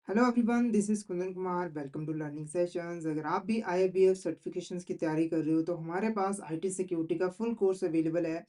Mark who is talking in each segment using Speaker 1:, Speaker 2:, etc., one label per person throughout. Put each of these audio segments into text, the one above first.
Speaker 1: Hello everyone, this is Kundan Kumar. Welcome to learning sessions. अगर आप भी IIBF सर्टिफिकेशंस की तैयारी कर रहे हो तो हमारे पास IT सिक्योरिटी का फुल कोर्स अवेलेबल है,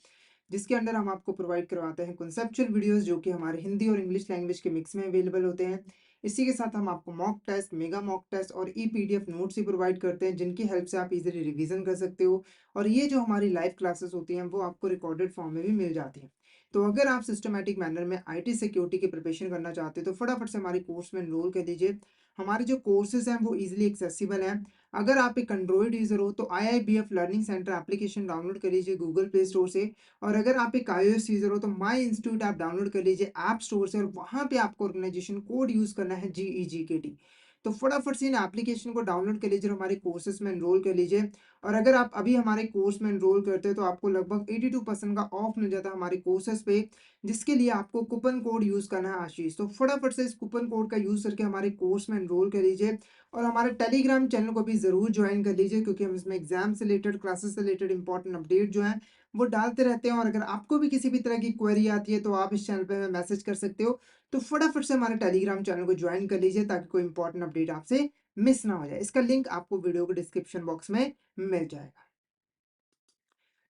Speaker 1: जिसके अंडर हम आपको प्रोवाइड करवाते हैं कॉन्सेप्चुअल वीडियोस जो कि हमारे हिंदी और इंग्लिश लैंग्वेज के मिक्स में अवेलेबल होते हैं। इसी के साथ हम आपको mock test, mega mock test और PDF नोट्स ही प्रोवाइड करते हैं, जिनकी हेल्प से आप इजीली रिवीजन कर सकते हो। और ये जो हमारी लाइव क्लासेस होती हैं वो आपको रिकॉर्डेड फॉर्म में भी मिल जाती हैं। तो अगर आप सिस्टमैटिक मैनर में IT सिक्योरिटी की प्रिपरेशन करना चाहते हो तो फटाफट से हमारे कोर्स में एनरोल कर लीजिए। हमारे जो कोर्सेज हैं वो इजीली एक्सेसिबल हैं। अगर आप एक एंड्रॉइड यूज़र हो तो IIBF learning centre application download कर लीजिए गूगल प्ले स्टोर से। और अगर आप एक iOS यूज़र हो तो माई इंस्टीट्यूट ऐप डाउनलोड कर लीजिए ऐप स्टोर से, और वहाँ पे आपको ऑर्गेनाइजेशन कोड यूज़ करना है GEGKT। तो फटाफट से इन एप्लीकेशन को डाउनलोड कर लीजिए और हमारे कोर्सेज में एनरोल कर लीजिए। और अगर आप अभी हमारे कोर्स में एनरोल करते हो तो आपको लगभग 82% का ऑफ मिल जाता है हमारे कोर्सेज पे, जिसके लिए आपको कूपन कोड यूज़ करना है आशीष। तो फटाफट से इस कूपन कोड का यूज़ करके हमारे कोर्स में एनरोल कर लीजिए। और हमारे टेलीग्राम चैनल को भी ज़रूर ज्वाइन कर लीजिए, क्योंकि हम इसमें एग्जाम से रिलेटेड, क्लासेस से रिलेटेड इंपॉर्टेंट अपडेट जो हैं वो डालते रहते हैं। और अगर आपको भी किसी भी तरह की क्वेरी आती है तो आप इस चैनल पे मैसेज कर सकते हो। तो फटाफट से हमारे टेलीग्राम चैनल को ज्वाइन कर लीजिए ताकि कोई इंपॉर्टेंट अपडेट आपसे मिस ना हो जाए। इसका लिंक आपको वीडियो के डिस्क्रिप्शन बॉक्स में मिल जाएगा।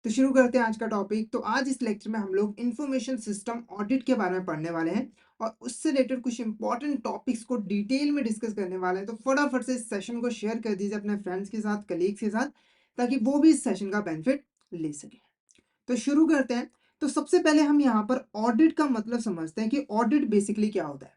Speaker 1: तो शुरू करते हैं आज का टॉपिक। तो आज इस लेक्चर में हम लोग इंफॉर्मेशन सिस्टम ऑडिट के बारे में पढ़ने वाले हैं और उससे रिलेटेड कुछ इंपॉर्टेंट टॉपिक्स को डिटेल में डिस्कस करने वाले हैं। तो फटाफट से इस सेशन को शेयर कर दीजिए अपने फ्रेंड्स के साथ, कलीग्स के साथ, ताकि वो भी इस सेशन का बेनिफिट ले सके। तो शुरू करते हैं। तो सबसे पहले हम यहाँ पर ऑडिट का मतलब समझते हैं कि ऑडिट बेसिकली क्या होता है।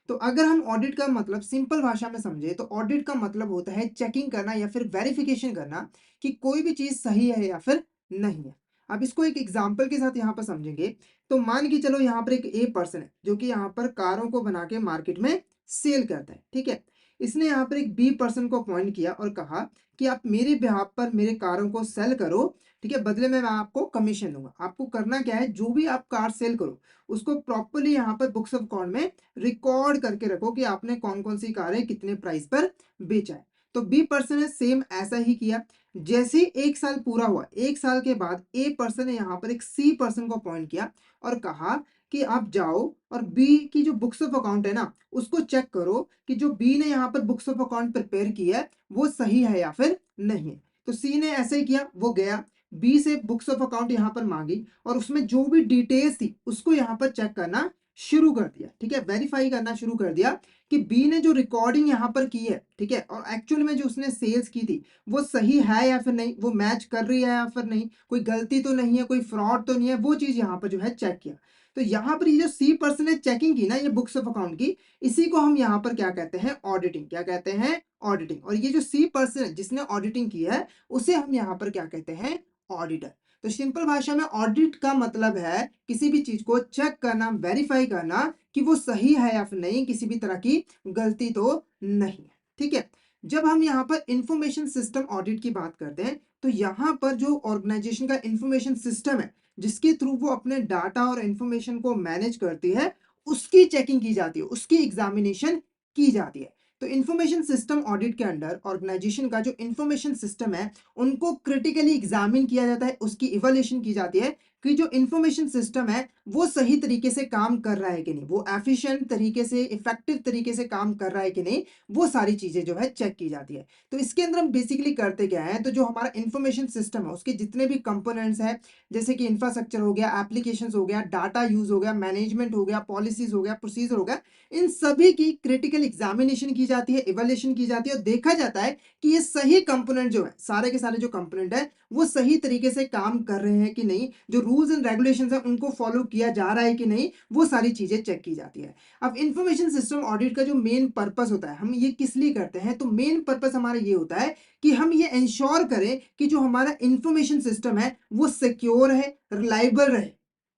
Speaker 1: तो अगर हम ऑडिट का मतलब सिंपल भाषा में समझे तो ऑडिट का मतलब होता है चेकिंग करना या फिर वेरिफिकेशन करना कि कोई भी चीज सही है या फिर नहीं है। अब इसको एक एग्जांपल के साथ यहाँ पर समझेंगे। तो मान के चलो यहाँ पर एक ए पर्सन है जो कि यहाँ पर कारों को बना के मार्केट में सेल करता है, ठीक है। इसने यहाँ पर एक बी पर्सन को अपॉइंट किया और कहा कि आप मेरे बिहाफ पर मेरे कारों को सेल करो, ठीक है, बदले में मैं आपको कमीशन दूंगा। आपको करना क्या है, जो भी आप कार सेल करो उसको प्रॉपर्ली यहाँ पर बुक्स ऑफ अकाउंट में रिकॉर्ड करके रखो कि आपने कौन कौन सी कारें कितने प्राइस पर बेचा है। तो बी पर्सन ने सेम ऐसा ही किया। जैसे ही एक साल पूरा हुआ, एक साल के बाद ए पर्सन ने यहाँ पर एक सी पर्सन को अपॉइंट किया और कहा कि आप जाओ और बी की जो बुक्स ऑफ अकाउंट है ना उसको चेक करो कि जो बी ने यहाँ पर बुक्स ऑफ अकाउंट प्रिपेयर किया है वो सही है या फिर नहीं है। तो सी ने ऐसे ही किया, वो गया बी से बुक्स ऑफ अकाउंट यहाँ पर मांगी और उसमें जो भी डिटेल्स थी उसको यहाँ पर चेक करना शुरू कर दिया, ठीक है, वेरीफाई करना शुरू कर दिया कि बी ने जो रिकॉर्डिंग यहाँ पर की है, ठीक है, और एक्चुअल में जो उसने सेल्स की थी वो सही है या फिर नहीं, वो मैच कर रही है या फिर नहीं, कोई गलती तो नहीं है, कोई फ्रॉड तो नहीं है, वो चीज यहाँ पर जो है चेक किया। तो यहाँ पर ये जो सी पर्सन ने चेकिंग की ना ये बुक्स ऑफ अकाउंट की, इसी को हम यहाँ पर क्या कहते हैं, ऑडिटिंग। क्या कहते हैं, ऑडिटिंग। और ये जो सी पर्सन है जिसने ऑडिटिंग की है उसे हम यहाँ पर क्या कहते हैं, ऑडिटर। तो सिंपल भाषा में ऑडिट का मतलब है किसी भी चीज को चेक करना, वेरीफाई करना कि वो सही है या फिर नहीं, किसी भी तरह की गलती तो नहीं है, ठीक है। जब हम यहाँ पर इंफॉर्मेशन सिस्टम ऑडिट की बात करते हैं तो यहाँ पर जो ऑर्गेनाइजेशन का इंफॉर्मेशन सिस्टम है जिसके थ्रू वो अपने डाटा और इंफॉर्मेशन को मैनेज करती है उसकी चेकिंग की जाती है, उसकी एग्जामिनेशन की जाती है। तो इंफॉर्मेशन सिस्टम ऑडिट के अंडर ऑर्गेनाइजेशन का जो इंफॉर्मेशन सिस्टम है उनको क्रिटिकली एग्जामिन किया जाता है, उसकी इवैल्यूएशन की जाती है कि जो इंफॉर्मेशन सिस्टम है वो सही तरीके से काम कर रहा है कि नहीं, वो एफिशिएंट तरीके से, इफेक्टिव तरीके से काम कर रहा है कि नहीं, वो सारी चीजें जो है चेक की जाती है। तो इसके अंदर हम बेसिकली करते क्या है, तो जो हमारा इंफॉर्मेशन सिस्टम है उसके जितने भी कंपोनेंट्स हैं, जैसे कि इंफ्रास्ट्रक्चर हो गया, एप्लीकेशंस हो गया, डाटा यूज हो गया, मैनेजमेंट हो गया, पॉलिसीज हो गया, प्रोसीजर हो गया, इन सभी की क्रिटिकल एग्जामिनेशन की जाती है, इवैल्यूएशन की जाती है और देखा जाता है कि ये सही कंपोनेंट जो है, सारे के सारे जो कंपोनेंट है वो सही तरीके से काम कर रहे हैं कि नहीं, जो रूल्स एंड रेगुलेशंस है उनको फॉलो किया जा रहा है कि नहीं, वो सारी चीजें चेक की जाती है। अब इंफॉर्मेशन सिस्टम ऑडिट का जो मेन पर्पस होता है, हम ये किस लिए करते हैं, तो मेन पर्पस हमारा ये होता है कि हम ये इंश्योर करें कि जो हमारा इंफॉर्मेशन सिस्टम है वो सिक्योर है, रिलायबल रहे,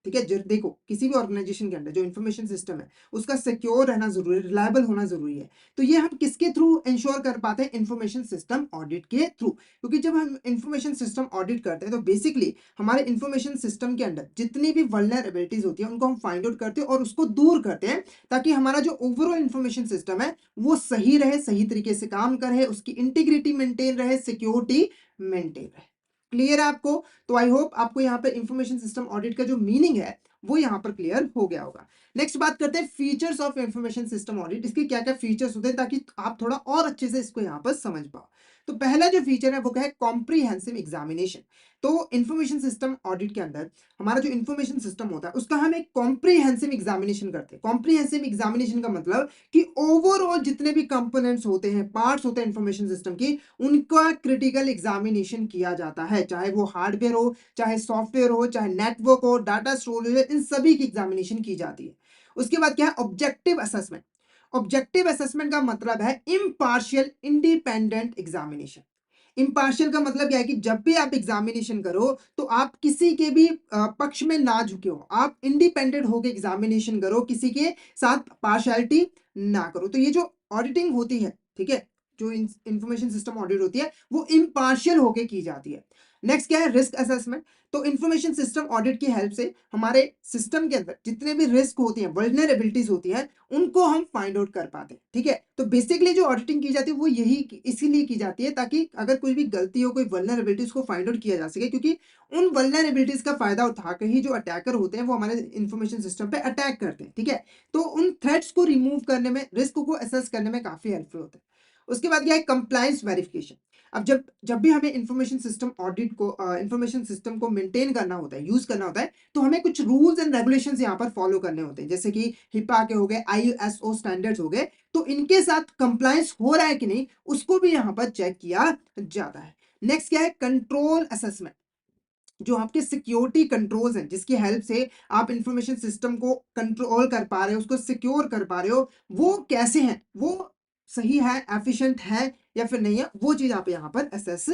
Speaker 1: ठीक है। देखो किसी भी ऑर्गेनाइजेशन के अंदर जो इंफॉर्मेशन सिस्टम है उसका सिक्योर रहना जरूरी है, रिलायबल होना जरूरी है। तो ये हम किसके थ्रू इंश्योर कर पाते हैं, इंफॉर्मेशन सिस्टम ऑडिट के थ्रू। क्योंकि जब हम इंफॉर्मेशन सिस्टम ऑडिट करते हैं तो बेसिकली हमारे इंफॉर्मेशन सिस्टम के अंदर जितनी भी वल्नरेबिलिटीज होती है उनको हम फाइंड आउट करते हैं और उसको दूर करते हैं, ताकि हमारा जो ओवरऑल इंफॉर्मेशन सिस्टम है वो सही रहे, सही तरीके से काम करे, उसकी इंटीग्रिटी मेंटेन रहे, सिक्योरिटी मेंटेन रहे। क्लियर है आपको? तो आई होप आपको यहाँ पे इंफॉर्मेशन सिस्टम ऑडिट का जो मीनिंग है वो यहाँ पर क्लियर हो गया होगा। नेक्स्ट बात करते हैं features of information system audit, इसके क्या क्या फीचर्स होते हैं ताकि आप थोड़ा और अच्छे से इसको यहाँ पर समझ पाओ। तो पहला जो फीचर है वो क्या है, कॉम्प्रिहेंसिव एग्जामिनेशन। तो इंफॉर्मेशन सिस्टम ऑडिट के अंदर हमारा जो इंफॉर्मेशन सिस्टम होता है उसका हम एक कॉम्प्रिहेंसिव एग्जामिनेशन करते हैं। कॉम्प्रिहेंसिव एग्जामिनेशन का मतलब कि ओवरऑल जितने भी कंपोनेंट्स होते हैं, पार्ट्स होते हैं इंफॉर्मेशन सिस्टम की, उनका क्रिटिकल एग्जामिनेशन किया जाता है, चाहे वो हार्डवेयर हो, चाहे सॉफ्टवेयर हो, चाहे नेटवर्क हो, डाटा स्टोरेज हो, इन सभी की एग्जामिनेशन की जाती है। उसके बाद क्या है, ऑब्जेक्टिव असेसमेंट। ऑब्जेक्टिव असेसमेंट का मतलब है इम्पार्शियल इंडिपेंडेंट एग्जामिनेशन। इम्पार्शियल का मतलब क्या है कि जब भी आप एग्जामिनेशन करो तो आप किसी के भी पक्ष में ना झुके हो, आप इंडिपेंडेंट होकर एग्जामिनेशन करो, किसी के साथ पार्शियलिटी ना करो। तो ये जो ऑडिटिंग होती है, ठीक है, जो इंफॉर्मेशन सिस्टम ऑडिट होती है वो इम्पार्शियल होकर की जाती है। नेक्स्ट क्या है, रिस्क असेसमेंट। तो इंफॉर्मेशन सिस्टम ऑडिट की हेल्प से हमारे सिस्टम के अंदर जितने भी रिस्क होती हैं, वल्नरेबिलिटीज होती हैं, उनको हम फाइंड आउट कर पाते हैं। ठीक है, तो बेसिकली जो ऑडिटिंग की जाती है वो यही इसीलिए की जाती है ताकि अगर कोई भी गलती हो, कोई वल्नरेबिलिटीज को फाइंड आउट किया जा सके, क्योंकि उन वल्नरेबिलिटीज का फायदा उठाकर ही जो अटैकर होते हैं वो हमारे इंफॉर्मेशन सिस्टम पे अटैक करते हैं। ठीक है, तो उन थ्रेट्स को रिमूव करने में, रिस्क को असेस करने में काफी हेल्पफुल होता है। उसके बाद क्या है, कंप्लायंस वेरिफिकेशन। अब जब जब भी हमें इंफॉर्मेशन सिस्टम ऑडिट को, इंफॉर्मेशन सिस्टम को मेंटेन करना होता है, यूज करना होता है, तो हमें कुछ रूल्स एंड रेगुलेशंस यहाँ पर फॉलो करने होते हैं, जैसे कि हिपा के हो गए, आईएसओ स्टैंडर्ड्स हो गए। तो इनके साथ कंप्लायंस हो रहा है कि नहीं, उसको भी यहाँ पर चेक किया जाता है। नेक्स्ट क्या है, कंट्रोल असेसमेंट। जो आपके सिक्योरिटी कंट्रोल्स हैं, जिसकी हेल्प से आप इंफॉर्मेशन सिस्टम को कंट्रोल कर पा रहे हो, उसको सिक्योर कर पा रहे हो, वो कैसे हैं, वो सही है, एफिशिएंट है या फिर नहीं है, वो चीज आप यहाँ पर असेस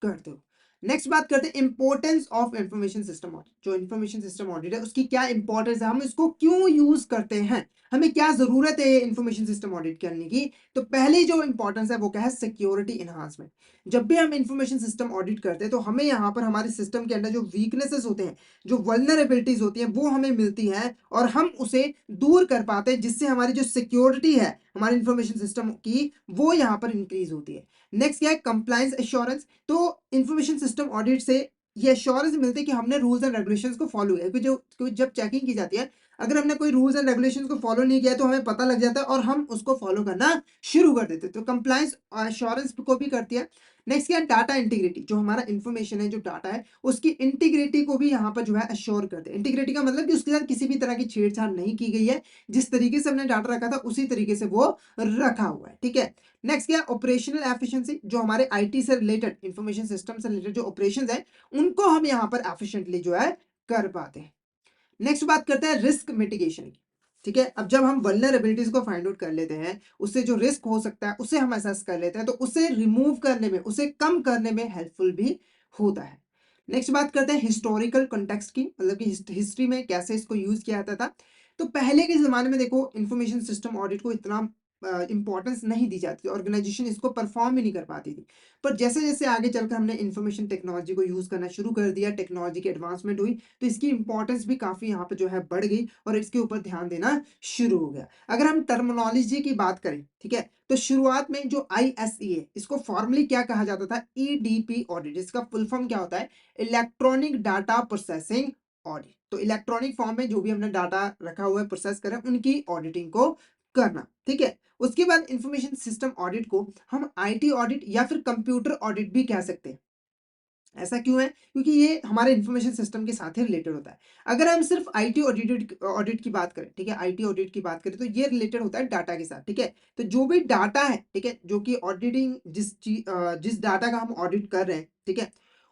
Speaker 1: करते हो। नेक्स्ट बात करते हैं importance of information system audit. जो इंफॉर्मेशन सिस्टम ऑडिट है उसकी क्या इंपॉर्टेंस है, हम इसको क्यों यूज करते हैं, हमें क्या जरूरत है इंफॉर्मेशन सिस्टम ऑडिट करने की। तो पहली जो इंपॉर्टेंस है वो क्या है, सिक्योरिटी इन्हांसमेंट। जब भी हम इंफॉर्मेशन सिस्टम ऑडिट करते हैं तो हमें यहाँ पर हमारे सिस्टम के अंदर जो वीकनेसेस होते हैं, जो वल्नरेबिलिटीज होती हैं, वो हमें मिलती हैं और हम उसे दूर कर पाते हैं, जिससे हमारी जो सिक्योरिटी है हमारे इंफॉर्मेशन सिस्टम की, वो यहाँ पर इंक्रीज होती है। नेक्स्ट क्या है, कंप्लायंस एश्योरेंस। तो इंफॉर्मेशन सिस्टम ऑडिट से ये एश्योरेंस मिलती है कि हमने रूल्स एंड रेगुलेशंस को फॉलो किया, क्योंकि जो जब चेकिंग की जाती है, अगर हमने कोई रूल्स एंड रेगुलेशंस को फॉलो नहीं किया तो हमें पता लग जाता है और हम उसको फॉलो करना शुरू कर देते हैं। तो कंप्लायंस एश्योरेंस को भी करती है। नेक्स्ट क्या है, डाटा इंटीग्रिटी। जो हमारा इंफॉर्मेशन है, जो डाटा है, उसकी इंटीग्रिटी को भी यहाँ पर जो है अश्योर करते हैं। इंटीग्रिटी का मतलब कि उसके साथ किसी भी तरह की छेड़छाड़ नहीं की गई है, जिस तरीके से हमने डाटा रखा था उसी तरीके से वो रखा हुआ है। ठीक है, नेक्स्ट क्या है, ऑपरेशनल एफिशिएंसी। जो हमारे आईटी से रिलेटेड, इंफॉर्मेशन सिस्टम से रिलेटेड जो ऑपरेशंस है, उनको हम यहाँ पर एफिशिएंटली जो है कर पाते हैं। नेक्स्ट बात करते हैं रिस्क मिटिगेशन की। ठीक है, अब जब हम वल्नरेबिलिटीज को फाइंड आउट कर लेते हैं, उससे जो रिस्क हो सकता है उसे हम असेस कर लेते हैं, तो उसे रिमूव करने में, उसे कम करने में हेल्पफुल भी होता है। नेक्स्ट बात करते हैं हिस्टोरिकल कॉन्टेक्स्ट की, मतलब कि हिस्ट्री में कैसे इसको यूज किया जाता था। तो पहले के जमाने में देखो, इंफॉर्मेशन सिस्टम ऑडिट को इतना इंपॉर्टेंस नहीं दी जाती थी, ऑर्गेनाइजेशन इसको परफॉर्म भी नहीं कर पाती थी। पर जैसे जैसे आगे चलकर हमने इंफॉर्मेशन टेक्नोलॉजी को यूज करना शुरू कर दिया, टेक्नोलॉजी की एडवांसमेंट हुई, तो इसकी इंपॉर्टेंस भी काफी यहाँ पे जो है बढ़ गई और इसके ऊपर ध्यान देना शुरू हो गया। अगर हम टर्मिनोलॉजी की बात करें, ठीक है, तो शुरुआत में जो आईएसई है, इसको फॉर्मली क्या कहा जाता था, ईडीपी ऑडिट। इसका फुल फॉर्म क्या होता है, इलेक्ट्रॉनिक डाटा प्रोसेसिंग ऑडिट। तो इलेक्ट्रॉनिक फॉर्म में जो भी हमने डाटा रखा हुआ है, प्रोसेस करें, उनकी ऑडिटिंग को करना। ठीक है, उसके बाद इंफॉर्मेशन सिस्टम ऑडिट को हम आईटी ऑडिट या फिर कंप्यूटर ऑडिट भी कह सकते हैं। ऐसा क्यों है, क्योंकि ये हमारे इंफॉर्मेशन सिस्टम के साथ ही रिलेटेड होता है। अगर हम सिर्फ आईटी ऑडिट ऑडिट की बात करें, ठीक है, आईटी ऑडिट की बात करें, तो ये रिलेटेड होता है डाटा के साथ। ठीक है, तो जो भी डाटा है, ठीक है, जो कि ऑडिटिंग जिस डाटा का हम ऑडिट कर रहे हैं, ठीक है,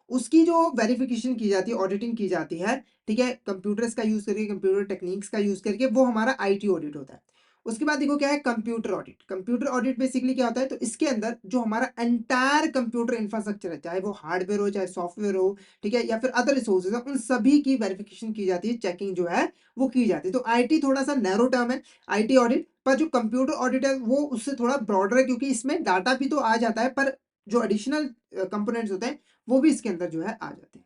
Speaker 1: उसकी जो वेरिफिकेशन की जाती है, ऑडिटिंग की जाती है, ठीक है, कंप्यूटर्स का यूज करके, कंप्यूटर टेक्निक्स का यूज करके, वो हमारा आईटी ऑडिट होता है। उसके बाद देखो क्या है, computer audit. Computer audit basically क्या होता है, तो इसके अंदर जो हमारा एंटायर कंप्यूटर इंफ्रास्ट्रक्चर है, चाहे वो हार्डवेयर हो, चाहे सॉफ्टवेयर हो, ठीक है, या फिर अदर रिसोर्सेज है, उन सभी की वेरिफिकेशन की जाती है, चेकिंग जो है वो की जाती है। तो आईटी थोड़ा सा नैरो टर्म है, आईटी ऑडिट, पर जो कंप्यूटर ऑडिट है वो उससे थोड़ा ब्रॉडर है, क्योंकि इसमें डाटा भी तो आ जाता है, पर जो एडिशनल कंपोनेंट्स होते हैं वो भी इसके अंदर जो है आ जाते हैं।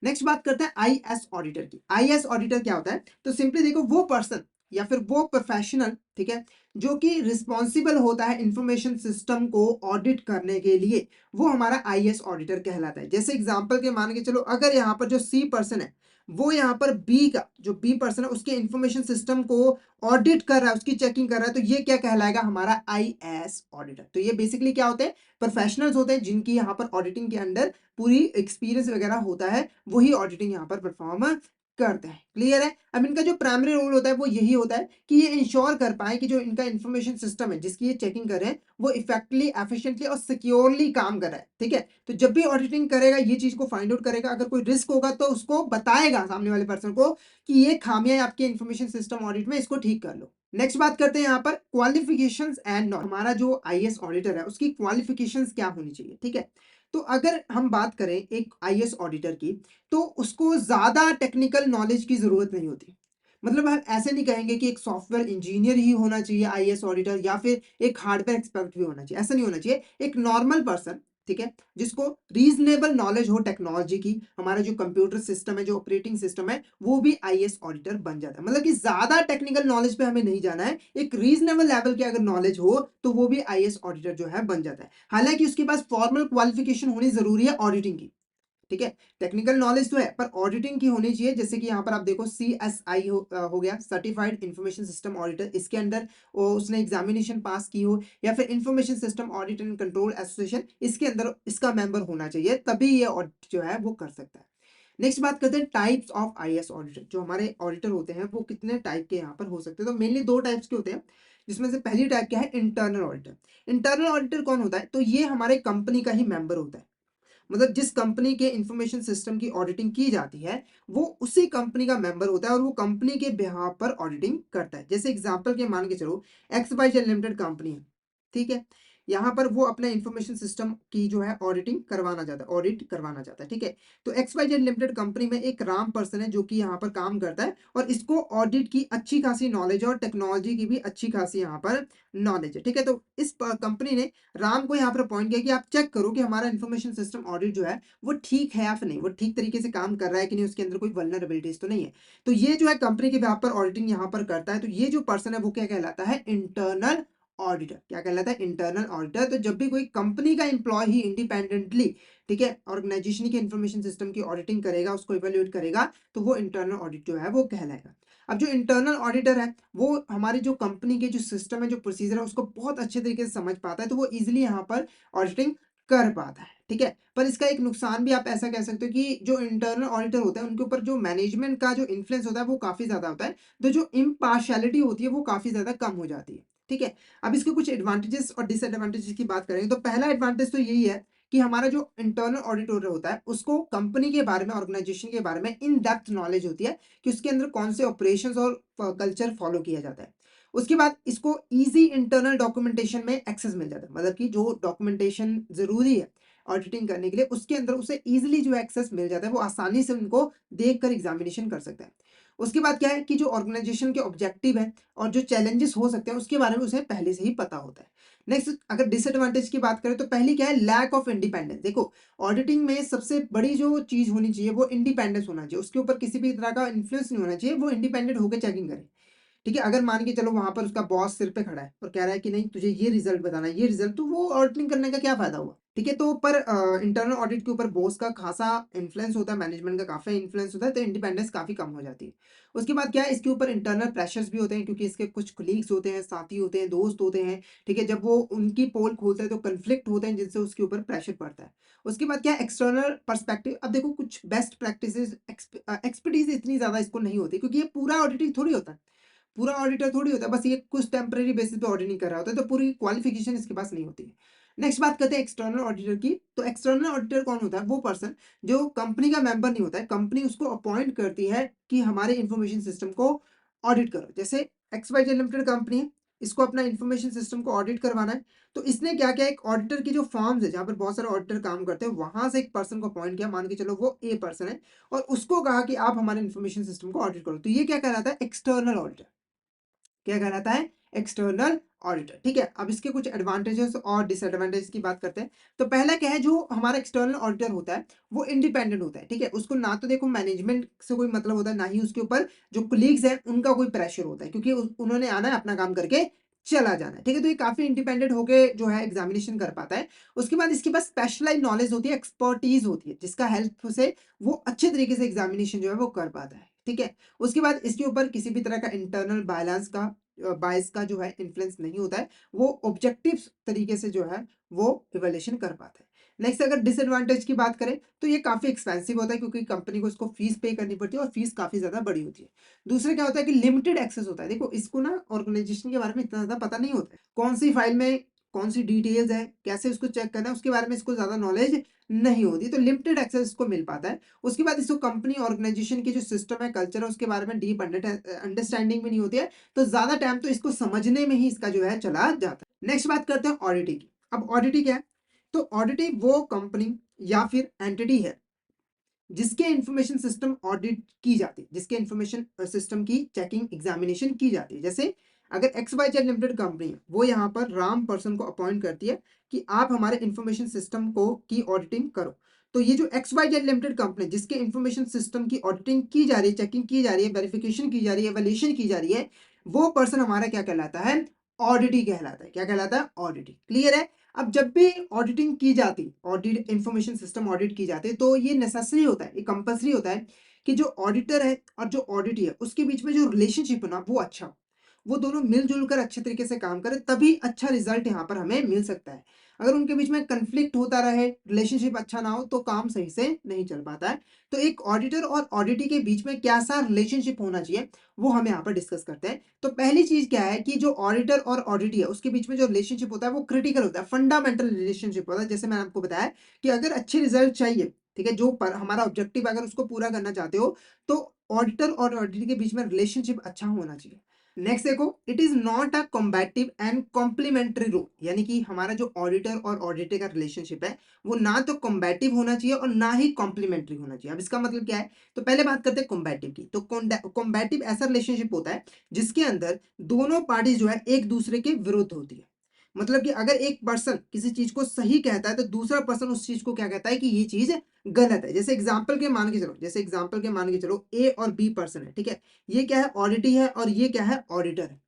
Speaker 1: नेक्स्ट बात करते हैं आईएस ऑडिटर की। आईएस ऑडिटर क्या होता है, तो सिंपली देखो, वो पर्सन या फिर वो प्रोफेशनल, ठीक है, जो कि रिस्पॉन्सिबल होता है इंफॉर्मेशन सिस्टम को ऑडिट करने के लिए, वो हमारा आईएएस ऑडिटर कहलाता है। जैसे एग्जांपल के मान के चलो, अगर यहाँ पर जो सी पर्सन है वो यहाँ पर बी का जो बी पर्सन है उसके इंफॉर्मेशन सिस्टम को ऑडिट कर रहा है, उसकी चेकिंग कर रहा है, तो ये क्या कहलाएगा, हमारा आईएएस ऑडिटर। तो ये बेसिकली क्या होते हैं, प्रोफेशनल्स होते हैं जिनकी यहाँ पर ऑडिटिंग के अंदर पूरी एक्सपीरियंस वगैरह होता है, वही ऑडिटिंग यहाँ पर परफॉर्म करते हैं। क्लियर है। अब इनका जो प्राइमरी रोल होता है वो यही होता है कि ये इंश्योर कर पाए कि जो इनका इंफॉर्मेशन सिस्टम है जिसकी ये चेकिंग कर रहे हैं वो इफेक्टिवली, एफिशिएंटली और सिक्योरली काम कर रहा है। ठीक है, तो जब भी ऑडिटिंग करेगा ये चीज को फाइंड आउट करेगा, अगर कोई रिस्क होगा तो उसको बताएगा सामने वाले पर्सन को कि ये खामियां है आपके इंफॉर्मेशन सिस्टम ऑडिट में, इसको ठीक कर लो। नेक्स्ट बात करते हैं यहाँ पर क्वालिफिकेशंस एंड नॉर्म। हमारा जो आईएएस ऑडिटर है उसकी क्वालिफिकेशंस क्या होनी चाहिए। ठीक है, तो अगर हम बात करें एक आईएएस ऑडिटर की, तो उसको ज्यादा टेक्निकल नॉलेज की जरूरत नहीं होती। मतलब हम ऐसे नहीं कहेंगे कि एक सॉफ्टवेयर इंजीनियर ही होना चाहिए आईएएस ऑडिटर, या फिर एक हार्डवेयर एक्सपर्ट भी होना चाहिए, ऐसा नहीं होना चाहिए। एक नॉर्मल पर्सन, ठीक है, जिसको रीजनेबल नॉलेज हो टेक्नोलॉजी की, हमारा जो कंप्यूटर सिस्टम है, जो ऑपरेटिंग सिस्टम है, वो भी आईएएस ऑडिटर बन जाता है। मतलब कि ज्यादा टेक्निकल नॉलेज पे हमें नहीं जाना है, एक रीजनेबल लेवल की अगर नॉलेज हो तो वो भी आईएएस ऑडिटर जो है बन जाता है। हालांकि उसके पास फॉर्मल क्वालिफिकेशन होनी जरूरी है ऑडिटिंग की। ठीक है, टेक्निकल नॉलेज तो है पर ऑडिटिंग की होनी चाहिए। जैसे कि यहाँ पर आप देखो CSI हो गया, सर्टिफाइड इंफॉर्मेशन सिस्टम ऑडिटर, इसके अंदर उसने एग्जामिनेशन पास की हो, या फिर information system audit and control association, इसके अंदर इसका मेंबर होना चाहिए, तभी ये ऑडिट जो है वो कर सकता है। नेक्स्ट बात करते हैं टाइप्स ऑफ आईएएस ऑडिटर। जो हमारे ऑडिटर होते हैं वो कितने टाइप के यहाँ पर हो सकते हैं, तो मेनली दो टाइप्स के होते हैं, जिसमें से पहली टाइप क्या है, इंटरनल ऑडिटर। इंटरनल ऑडिटर कौन होता है, तो ये हमारे कंपनी का ही मेंबर होता है। मतलब जिस कंपनी के इंफॉर्मेशन सिस्टम की ऑडिटिंग की जाती है वो उसी कंपनी का मेंबर होता है और वो कंपनी के बिहाफ पर ऑडिटिंग करता है। जैसे एग्जांपल के मान के चलो, X Y Z limited company है, ठीक है, यहाँ पर वो अपना इंफॉर्मेशन सिस्टम की जो है ऑडिटिंग करवाना चाहता है, ऑडिट करवाना चाहता है। ठीक है, तो X Y Z limited company में एक राम पर्सन है जो कि यहाँ पर काम करता है, और इसको ऑडिट की अच्छी खासी नॉलेज है और टेक्नोलॉजी की भी अच्छी खासी यहाँ पर नॉलेज है। ठीक है, तो इस कंपनी ने राम को यहाँ पर अपॉइंट किया कि आप चेक करो कि हमारा इंफॉर्मेशन सिस्टम ऑडिट जो है वो ठीक है या फिर नहीं, वो ठीक तरीके से काम कर रहा है कि नहीं, उसके अंदर कोई वल्नरेबिलिटीज तो नहीं है। तो ये जो है कंपनी के बिहाफ पर ऑडिटिंग यहाँ पर करता है। तो ये जो पर्सन है वो क्या कहलाता है, इंटरनल ऑडिटर। क्या कहलाता है, इंटरनल ऑडिटर। तो जब भी कोई कंपनी का एम्प्लॉय ही इंडिपेंडेंटली, ठीक है, ऑर्गेनाइजेशन के इंफॉर्मेशन सिस्टम की ऑडिटिंग करेगा, उसको इवेल्युएट करेगा, तो वो इंटरनल ऑडिट जो है वो कहलाएगा। अब जो इंटरनल ऑडिटर है वो हमारी जो कंपनी के जो सिस्टम है, जो प्रोसीजर है, उसको बहुत अच्छे तरीके से समझ पाता है, तो वो इजीली यहाँ पर ऑडिटिंग कर पाता है। ठीक है, पर इसका एक नुकसान भी आप ऐसा कह सकते हो कि जो इंटरनल ऑडिटर होता है उनके ऊपर जो मैनेजमेंट का जो इन्फ्लुएंस होता है वो काफी ज्यादा होता है, तो जो इम्पार्शियलिटी होती है वो काफी ज्यादा कम हो जाती है। ठीक है, अब इसके कुछ एडवांटेजेस और डिसएडवांटेजेस की बात करेंगे, तो पहला एडवांटेज तो यही है कि हमारा जो इंटरनल ऑडिटर होता है उसको कंपनी के बारे में, ऑर्गेनाइजेशन के बारे में इन डेप्थ नॉलेज होती है कि उसके अंदर कौन से ऑपरेशंस और कल्चर फॉलो किया जाता है। उसके बाद इसको इजी इंटरनल डॉक्यूमेंटेशन में एक्सेस मिल जाता है, मतलब कि जो डॉक्यूमेंटेशन जरूरी है ऑडिटिंग करने के लिए उसके अंदर उसे इजीली जो एक्सेस मिल जाता है, वो आसानी से उनको देखकर एग्जामिनेशन कर सकता है। उसके बाद क्या है कि जो ऑर्गेनाइजेशन के ऑब्जेक्टिव है और जो चैलेंजेस हो सकते हैं उसके बारे में उसे पहले से ही पता होता है। नेक्स्ट, अगर डिसएडवांटेज की बात करें तो पहली क्या है, लैक ऑफ इंडिपेंडेंस। देखो, ऑडिटिंग में सबसे बड़ी जो चीज होनी चाहिए वो इंडिपेंडेंस होना चाहिए, उसके ऊपर किसी भी तरह का इन्फ्लुएंस नहीं होना चाहिए, वो इंडिपेंडेंट होकर चेकिंग करे। ठीक है, अगर मान के चलो वहां पर उसका बॉस सिर पे खड़ा है और कह रहा है कि नहीं तुझे ये रिजल्ट बताना है, ये रिजल्ट, तो वो ऑडिटिंग करने का क्या फायदा हुआ। ठीक है, तो पर इंटरनल ऑडिट के ऊपर बॉस का खासा इन्फ्लुएंस होता है, मैनेजमेंट का काफी इन्फ्लुएंस होता है, तो इंडिपेंडेंस काफी कम हो जाती है। उसके बाद क्या है, इसके ऊपर इंटरनल प्रेशर्स भी होते हैं क्योंकि इसके कुछ कोलीग्स होते हैं, साथी होते हैं, दोस्त होते हैं। ठीक है, जब वो उनकी पोल खोलते हैं तो कंफ्लिक्ट होते हैं जिनसे उसके ऊपर प्रेशर पड़ता है। उसके बाद क्या है, एक्सटर्नल पर्सपेक्टिव। अब देखो कुछ बेस्ट प्रैक्टिसेस, एक्सपर्टीज इतनी ज्यादा इसको नहीं होती क्योंकि ये पूरा ऑडिटिंग थोड़ी होता है, पूरा ऑडिटर थोड़ी होता है, बस ये कुछ टेम्परेरी बेसिस पे ऑडिटिंग कर रहा होता है, तो पूरी क्वालिफिकेशन इसके पास नहीं होती है। नेक्स्ट बात करते हैं एक्सटर्नल ऑडिटर की। तो एक्सटर्नल ऑडिटर कौन होता है, वो पर्सन जो कंपनी का मेंबर नहीं होता है, कंपनी उसको अपॉइंट करती है कि हमारे इंफॉर्मेशन सिस्टम को ऑडिट करो। जैसे X Y Z limited company है, इसको अपना इंफॉर्मेशन सिस्टम को ऑडिट करवाना है, तो इसने क्या किया, एक ऑडिटर की जो फॉर्म्स है जहाँ पर बहुत सारे ऑडिटर काम करते हैं वहां से एक पर्सन को अपॉइंट किया, मान के चलो वो ए पर्सन है, और उसको कहा कि आप हमारे इंफॉर्मेशन सिस्टम को ऑडिट करो। तो ये क्या कहलाता है, एक्सटर्नल ऑडिटर। क्या कहलाता है, एक्सटर्नल ऑडिटर। ठीक है, अब इसके कुछ एडवांटेजेस और डिसएडवांटेजेस की बात करते हैं। तो पहला क्या है, जो हमारा एक्सटर्नल ऑडिटर होता है वो इंडिपेंडेंट होता है। ठीक है, उसको ना तो देखो मैनेजमेंट से कोई मतलब होता है, ना ही उसके ऊपर जो कुलीग्स हैं उनका कोई प्रेशर होता है, क्योंकि उन्होंने आना है अपना काम करके चला जाना है, ठीक है? तो ये काफ़ी इंडिपेंडेंट होके जो है एग्ज़ामिनेशन कर पाता है। उसके बाद इसके पास स्पेशलाइज़्ड नॉलेज होती है, एक्सपर्टीज़ होती है, जिसका हेल्प से वो अच्छे तरीके से एग्ज़ामिनेशन जो है वो कर पाता है, ठीक है? उसके बाद इसके ऊपर किसी भी तरह का इंटरनल बायस का जो है इन्फ्लुएंस नहीं होता है। वो ऑब्जेक्टिव तरीके से जो है वो इवैल्यूएशन कर पाता है। नेक्स्ट अगर डिसएडवांटेज की बात करें तो ये काफ़ी एक्सपेंसिव होता है क्योंकि कंपनी को इसको फीस पे करनी पड़ती है और फीस काफ़ी ज़्यादा बड़ी होती है। दूसरा क्या होता है कि लिमिटेड एक्सेस होता है। देखो इसको ना ऑर्गेनाइजेशन के बारे में इतना ज़्यादा पता नहीं होता है। कौन-सी फाइल में कौन-सी डिटेल्स है, कैसे उसको चेक करना है, उसके बारे में इसको ज़्यादा नॉलेज नहीं होती, तो लिमिटेड एक्सेस इसको मिल पाता है। उसके बाद इसको कंपनी ऑर्गेनाइजेशन की जो सिस्टम है, कल्चर है, उसके बारे में डीप अंडरस्टैंडिंग भी नहीं होती है, तो ज़्यादा टाइम तो इसको समझने में ही इसका जो है चला जाता है। नेक्स्ट बात करते हैं ऑडिटिंग की। अब ऑडिटिंग क्या है? तो ऑडिटिंग वो कंपनी या फिर एंटिटी है जिसके इंफॉर्मेशन सिस्टम ऑडिट की जाती है, जिसके इंफॉर्मेशन सिस्टम की चेकिंग एग्जामिनेशन की जाती है। जैसे अगर X Y Z limited company है, वो यहाँ पर राम पर्सन को अपॉइंट करती है कि आप हमारे इंफॉर्मेशन सिस्टम को की ऑडिटिंग करो। तो ये जो X Y Z limited company जिसके इंफॉर्मेशन सिस्टम की ऑडिटिंग की जा रही है, चेकिंग की जा रही है, वेरिफिकेशन की जा रही है, एवेल्यूशन की जा रही है, वो पर्सन हमारा क्या कहलाता है? ऑडिटी कहलाता है। क्या कहलाता है? ऑडिटी। क्लियर है? अब जब भी ऑडिटिंग की जाती, ऑडिट इंफॉर्मेशन सिस्टम ऑडिट की जाती है, तो ये नेसेसरी होता है, ये कंपल्सरी होता है कि जो ऑडिटर है और जो ऑडिटी है, उसके बीच में जो रिलेशनशिप है ना, वो अच्छा हो। वो दोनों मिल-जुल कर अच्छे तरीके से काम करें, तभी अच्छा रिज़ल्ट यहाँ पर हमें मिल सकता है। अगर उनके बीच में कॉन्फ्लिक्ट होता रहे, रिलेशनशिप अच्छा ना हो, तो काम सही से नहीं चल पाता है। तो एक ऑडिटर और ऑडिटी के बीच में कैसा रिलेशनशिप होना चाहिए, वो हम यहाँ पर डिस्कस करते हैं। तो पहली चीज़ क्या है कि जो ऑडिटर और ऑडिटी है, उसके बीच में जो रिलेशनशिप होता है, वो क्रिटिकल होता है, फंडामेंटल रिलेशनशिप होता है। जैसे मैंने आपको बताया कि अगर अच्छे रिज़ल्ट चाहिए, ठीक है, जो पर हमारा ऑब्जेक्टिव अगर उसको पूरा करना चाहते हो, तो ऑडिटर और ऑडिटी के बीच में रिलेशनशिप अच्छा होना चाहिए। नेक्स्ट देखो, it is not a combative and complementary role, यानी कि हमारा जो ऑडिटर और ऑडिटर का रिलेशनशिप है, वो ना तो कॉम्बैटिव होना चाहिए और ना ही कॉम्प्लीमेंट्री होना चाहिए। अब इसका मतलब क्या है? तो पहले बात करते हैं कॉम्बैटिव की। तो कॉम्बैटिव ऐसा रिलेशनशिप होता है जिसके अंदर दोनों पार्टी जो है एक दूसरे के विरुद्ध होती है। मतलब कि अगर एक पर्सन किसी चीज को सही कहता है तो दूसरा पर्सन उस चीज को क्या कहता है कि ये चीज गलत है। जैसे एग्जाम्पल के मान के चलो ए और बी पर्सन है, ठीक है? ये क्या है? ऑडिटी है और ये क्या है? ऑडिटर है।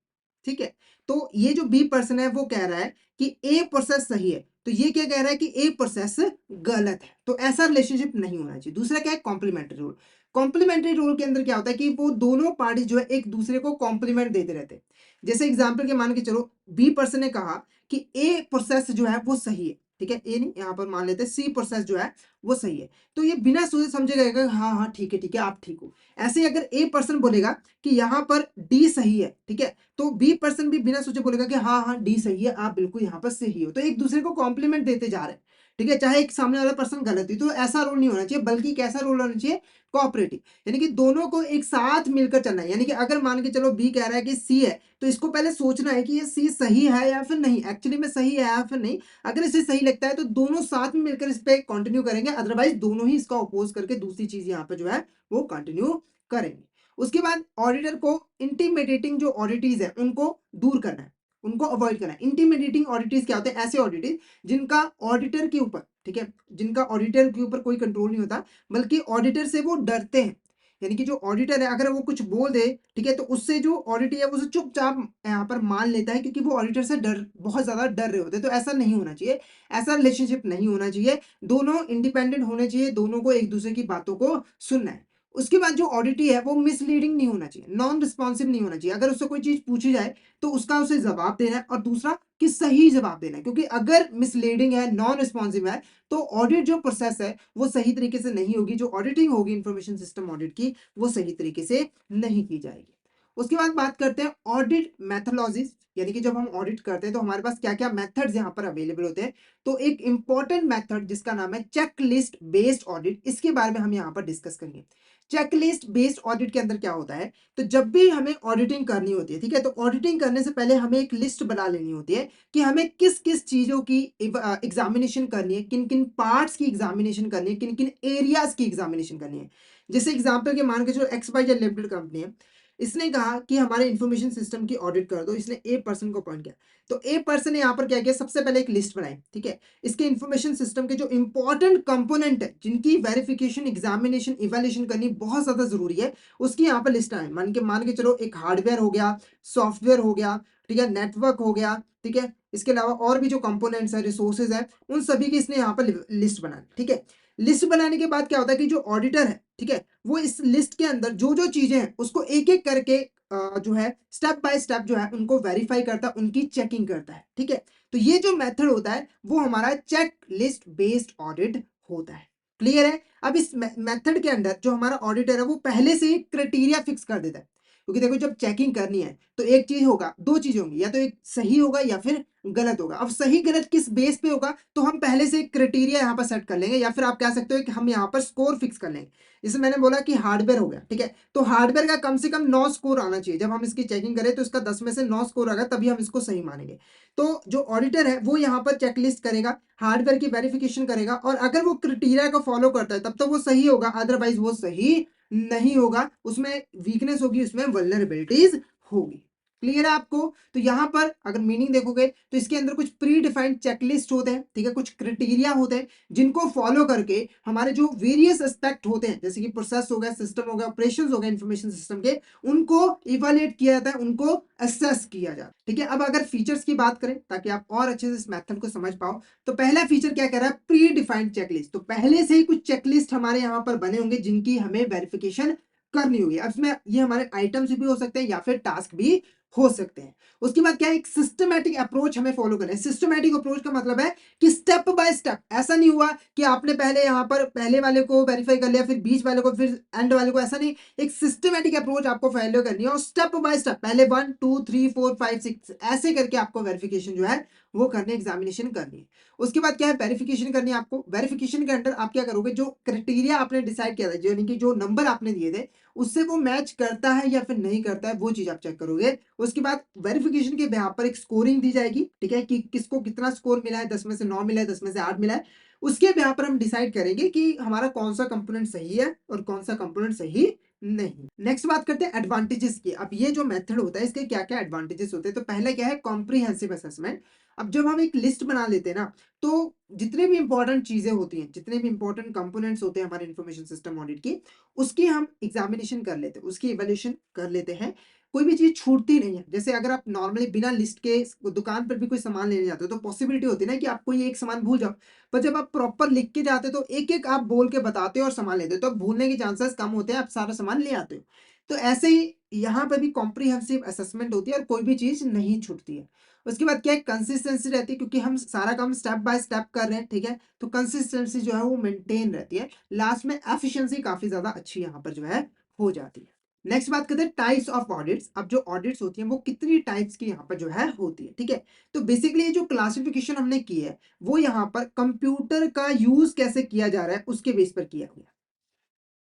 Speaker 1: ठीक है? तो ये जो बी पर्सन है वो कह रहा है कि ए प्रोसेस सही है, तो ये क्या कह रहा है कि ए प्रोसेस गलत है। तो ऐसा रिलेशनशिप नहीं होना चाहिए। दूसरा क्या है? Complementary rule. कॉम्प्लीमेंट्री रूल के अंदर क्या होता है कि वो दोनों पार्टी जो है एक दूसरे को कॉम्प्लीमेंट देते रहते हैं। जैसे एग्जाम्पल के मान के चलो, बी पर्सन ने कहा कि ए प्रोसेस जो है वो सही है, ठीक है? ए नहीं, यहाँ पर मान लेते हैं सी प्रोसेस जो है वो सही है। तो ये बिना सोचे समझे कहेगा हाँ हाँ ठीक है आप ठीक हो। ऐसे ही अगर ए पर्सन बोलेगा कि यहाँ पर डी सही है, ठीक है, तो बी पर्सन भी बिना सोचे बोलेगा कि हाँ हाँ डी सही है, आप बिल्कुल यहाँ पर सही हो। तो एक दूसरे को कॉम्प्लीमेंट देते जा रहे हैं, ठीक है, चाहे एक सामने वाला पर्सन गलत ही। तो ऐसा रोल नहीं होना चाहिए, बल्कि कैसा रोल होना चाहिए? कोऑपरेटिव। यानी कि दोनों को एक साथ मिलकर चलना है। यानी कि अगर मान के चलो बी कह रहा है कि सी है, तो इसको पहले सोचना है कि ये सी सही है या फिर नहीं, एक्चुअली में सही है या फिर नहीं। अगर इसे सही लगता है तो दोनों साथ में मिलकर इस पे कंटिन्यू करेंगे, अदरवाइज दोनों ही इसका अपोज करके दूसरी चीज यहाँ पे जो है वो कंटिन्यू करेंगे। उसके बाद ऑडिटर को इंटीमिडेटिंग जो ऑडिटीज है उनको दूर करना है, उनको अवॉइड करना है। इंटीमिडेटिंग ऑडिटीज क्या होते हैं? ऐसे ऑडिटीज जिनका ऑडिटर के ऊपर, ठीक है, जिनका ऑडिटर के ऊपर कोई कंट्रोल नहीं होता, बल्कि ऑडिटर से वो डरते हैं। यानी कि जो ऑडिटर है अगर वो कुछ बोल दे, ठीक है, तो उससे जो ऑडिटर है वो उसे चुपचाप यहाँ पर मान लेता है, क्योंकि वो ऑडिटर से डर बहुत ज्यादा डर रहे होते हैं। तो ऐसा नहीं होना चाहिए, ऐसा रिलेशनशिप नहीं होना चाहिए। दोनों इंडिपेंडेंट होने चाहिए, दोनों को एक दूसरे की बातों को सुनना है। उसके बाद जो ऑडिटी है वो मिसलीडिंग नहीं होना चाहिए, नॉन रिस्पॉन्सिव नहीं होना चाहिए। अगर उससे कोई चीज पूछी जाए तो उसका उसे जवाब देना है, और दूसरा कि सही जवाब देना है। क्योंकि अगर मिसलीडिंग है, नॉन रिस्पॉन्सिव है, तो ऑडिट जो प्रोसेस है वो सही तरीके से नहीं होगी, जो ऑडिटिंग होगी इंफॉर्मेशन सिस्टम ऑडिट की, वो सही तरीके से नहीं की जाएगी। उसके बाद बात करते हैं ऑडिट मैथोलॉजीज, यानी कि जब हम ऑडिट करते हैं तो हमारे पास क्या क्या मेथड्स यहाँ पर अवेलेबल होते हैं। तो एक इंपॉर्टेंट मेथड जिसका नाम है चेकलिस्ट बेस्ड ऑडिट, इसके बारे में हम यहाँ पर डिस्कस करेंगे। चेकलिस्ट बेस्ड ऑडिट के अंदर क्या होता है? तो जब भी हमें ऑडिटिंग करनी होती है, ठीक है, तो ऑडिटिंग करने से पहले हमें एक लिस्ट बना लेनी होती है कि हमें किस किस चीजों की एग्जामिनेशन करनी है, किन किन पार्ट्स की एग्जामिनेशन करनी है, किन किन एरियाज की एग्जामिनेशन करनी है। जैसे एग्जाम्पल के मान के जो X Y Z limited company है, इसने कहा कि हमारे इंफॉर्मेशन सिस्टम की ऑडिट कर दो, इसने ए पर्सन को अपॉइंट किया। तो ए पर्सन ने यहाँ पर क्या किया, सबसे पहले एक लिस्ट बनाई, ठीक है। इसके इंफॉर्मेशन सिस्टम के जो इंपॉर्टेंट कंपोनेंट है, जिनकी वेरिफिकेशन, एग्जामिनेशन, इवैल्यूएशन करनी बहुत ज्यादा जरूरी है, उसकी यहाँ पर लिस्ट आए। मान के चलो एक हार्डवेयर हो गया, सॉफ्टवेयर हो गया, ठीक है, नेटवर्क हो गया, ठीक है, इसके अलावा और भी जो कंपोनेंट्स है, रिसोर्सेज है, उन सभी की इसने यहाँ पर लिस्ट बनाई, ठीक है। लिस्ट बनाने के बाद क्या होता है कि जो ऑडिटर है, ठीक है, वो इस लिस्ट के अंदर जो जो चीजें हैं उसको एक एक करके जो है स्टेप बाय स्टेप जो है उनको वेरीफाई करता है, उनकी चेकिंग करता है, ठीक है। तो ये जो मेथड होता है वो हमारा चेक लिस्ट बेस्ड ऑडिट होता है। क्लियर है। अब इस मेथड के अंदर जो हमारा ऑडिटर है वो पहले से ही क्राइटेरिया फिक्स कर देता है, क्योंकि देखो जब चेकिंग करनी है तो एक चीज होगा, दो चीजें होंगी, या तो एक सही होगा या फिर गलत होगा। अब सही गलत किस बेस पे होगा, तो हम पहले से क्राइटेरिया यहाँ पर सेट कर लेंगे, या फिर आप कह सकते हो कि हम यहाँ पर स्कोर फिक्स कर लेंगे। जैसे मैंने बोला कि हार्डवेयर हो गया, ठीक है, तो हार्डवेयर का कम से कम 9 स्कोर आना चाहिए। जब हम इसकी चेकिंग करें तो इसका 10 में से 9 स्कोर आएगा, तभी हम इसको सही मानेंगे। तो जो ऑडिटर है वो यहाँ पर चेकलिस्ट करेगा, हार्डवेयर की वेरिफिकेशन करेगा, और अगर वो क्राइटेरिया को फॉलो करता है तब तो वो सही होगा, अदरवाइज वो सही नहीं होगा, उसमें वीकनेस होगी, उसमें वल्नरेबिलिटीज होगी। क्लियर है आपको। तो यहां पर अगर मीनिंग देखोगे तो इसके अंदर कुछ प्री डिफाइंड चेकलिस्ट होते हैं, ठीक है, कुछ क्राइटेरिया होते हैं जिनको फॉलो करके हमारे जो वेरियस एस्पेक्ट होते हैं, जैसे कि प्रोसेस हो गया, सिस्टम हो गया, ऑपरेशंस हो गया इंफॉर्मेशन सिस्टम के, उनको इवैल्यूएट किया जाता है, उनको असेस किया जाता है, ठीक है। अब अगर फीचर्स की बात करें ताकि आप और अच्छे से इस मेथड को समझ पाओ, तो पहला फीचर क्या कह रहा है, प्री डिफाइंड चेकलिस्ट। तो पहले से ही कुछ चेकलिस्ट हमारे यहाँ पर बने होंगे जिनकी हमें वेरिफिकेशन करनी होगी। अब इसमें ये हमारे आइटम्स भी हो सकते हैं या फिर टास्क भी हो सकते हैं। उसके बाद क्या है, एक सिस्टमैटिक अप्रोच हमें फॉलो करना है। सिस्टमैटिक अप्रोच का मतलब है कि स्टेप बाय स्टेप, ऐसा नहीं हुआ कि आपने पहले यहाँ पर पहले वाले को वेरीफाई कर लिया, फिर बीच वाले को, फिर एंड वाले को, ऐसा नहीं। एक सिस्टमैटिक अप्रोच आपको फॉलो करनी है, और स्टेप बाय स्टेप पहले 1 2 3 4 5 6 ऐसे करके आपको वेरिफिकेशन जो है वो करनी, एग्जामिनेशन करनी है। उसके बाद क्या है, वेरिफिकेशन करनी है आपको। वेरिफिकेशन के अंदर आप क्या करोगे, जो क्राइटेरिया आपने डिसाइड किया था, यानी कि जो नंबर आपने दिए थे, उससे वो मैच करता है या फिर नहीं करता है, वो चीज आप चेक करोगे। उसके बाद वेरिफिकेशन के बिहाफ पर एक स्कोरिंग दी जाएगी, ठीक है, कि किसको कितना स्कोर मिला है, 10 में से 9 मिला है, 10 में से 8 मिला है। उसके बिहाफ पर हम डिसाइड करेंगे कि हमारा कौन सा कंपोनेंट सही है और कौन सा कंपोनेंट सही नहीं। नेक्स्ट बात करते हैं एडवांटेजेस की। अब ये जो मेथड होता है इसके क्या क्या एडवांटेजेस होते हैं, तो पहला क्या है, कॉम्प्रिहेंसिव असेसमेंट। अब जब हम एक लिस्ट बना लेते हैं ना, तो जितने भी इंपॉर्टेंट चीजें होती हैं, जितने भी इंपॉर्टेंट कंपोनेंट्स होते हैं हमारे इंफॉर्मेशन सिस्टम ऑडिट की, उसकी हम एग्जामिनेशन कर लेते हैं, उसकी इवैल्यूएशन कर लेते हैं। कोई भी चीज छूटती नहीं है। जैसे अगर आप नॉर्मली बिना लिस्ट के दुकान पर भी कोई सामान लेने जाते हो तो पॉसिबिलिटी होती है ना कि आप कोई एक सामान भूल जाओ, पर जब आप प्रॉपर लिख के जाते हो तो एक एक आप बोल के बताते हो और सामान लेते हो, तो भूलने के चांसेस कम होते हैं, आप सारा सामान ले आते हो। तो ऐसे ही यहाँ पर भी कॉम्प्रिहेंसिव असेसमेंट होती है और कोई भी चीज नहीं छूटती है। उसके बाद क्या है, कंसिस्टेंसी रहती है, क्योंकि हम सारा काम स्टेप बाय स्टेप कर रहे हैं, ठीक है, तो कंसिस्टेंसी जो है वो मेंटेन रहती है। लास्ट में एफिशिएंसी काफी ज्यादा अच्छी यहाँ पर जो है हो जाती है। नेक्स्ट बात करते हैं टाइप्स ऑफ ऑडिट्स। अब जो ऑडिट्स होती हैं वो कितनी टाइप्स की यहाँ पर जो है होती है, ठीक है। तो बेसिकली ये जो क्लासिफिकेशन हमने की है वो यहाँ पर कंप्यूटर का यूज कैसे किया जा रहा है उसके बेस पर किया गया।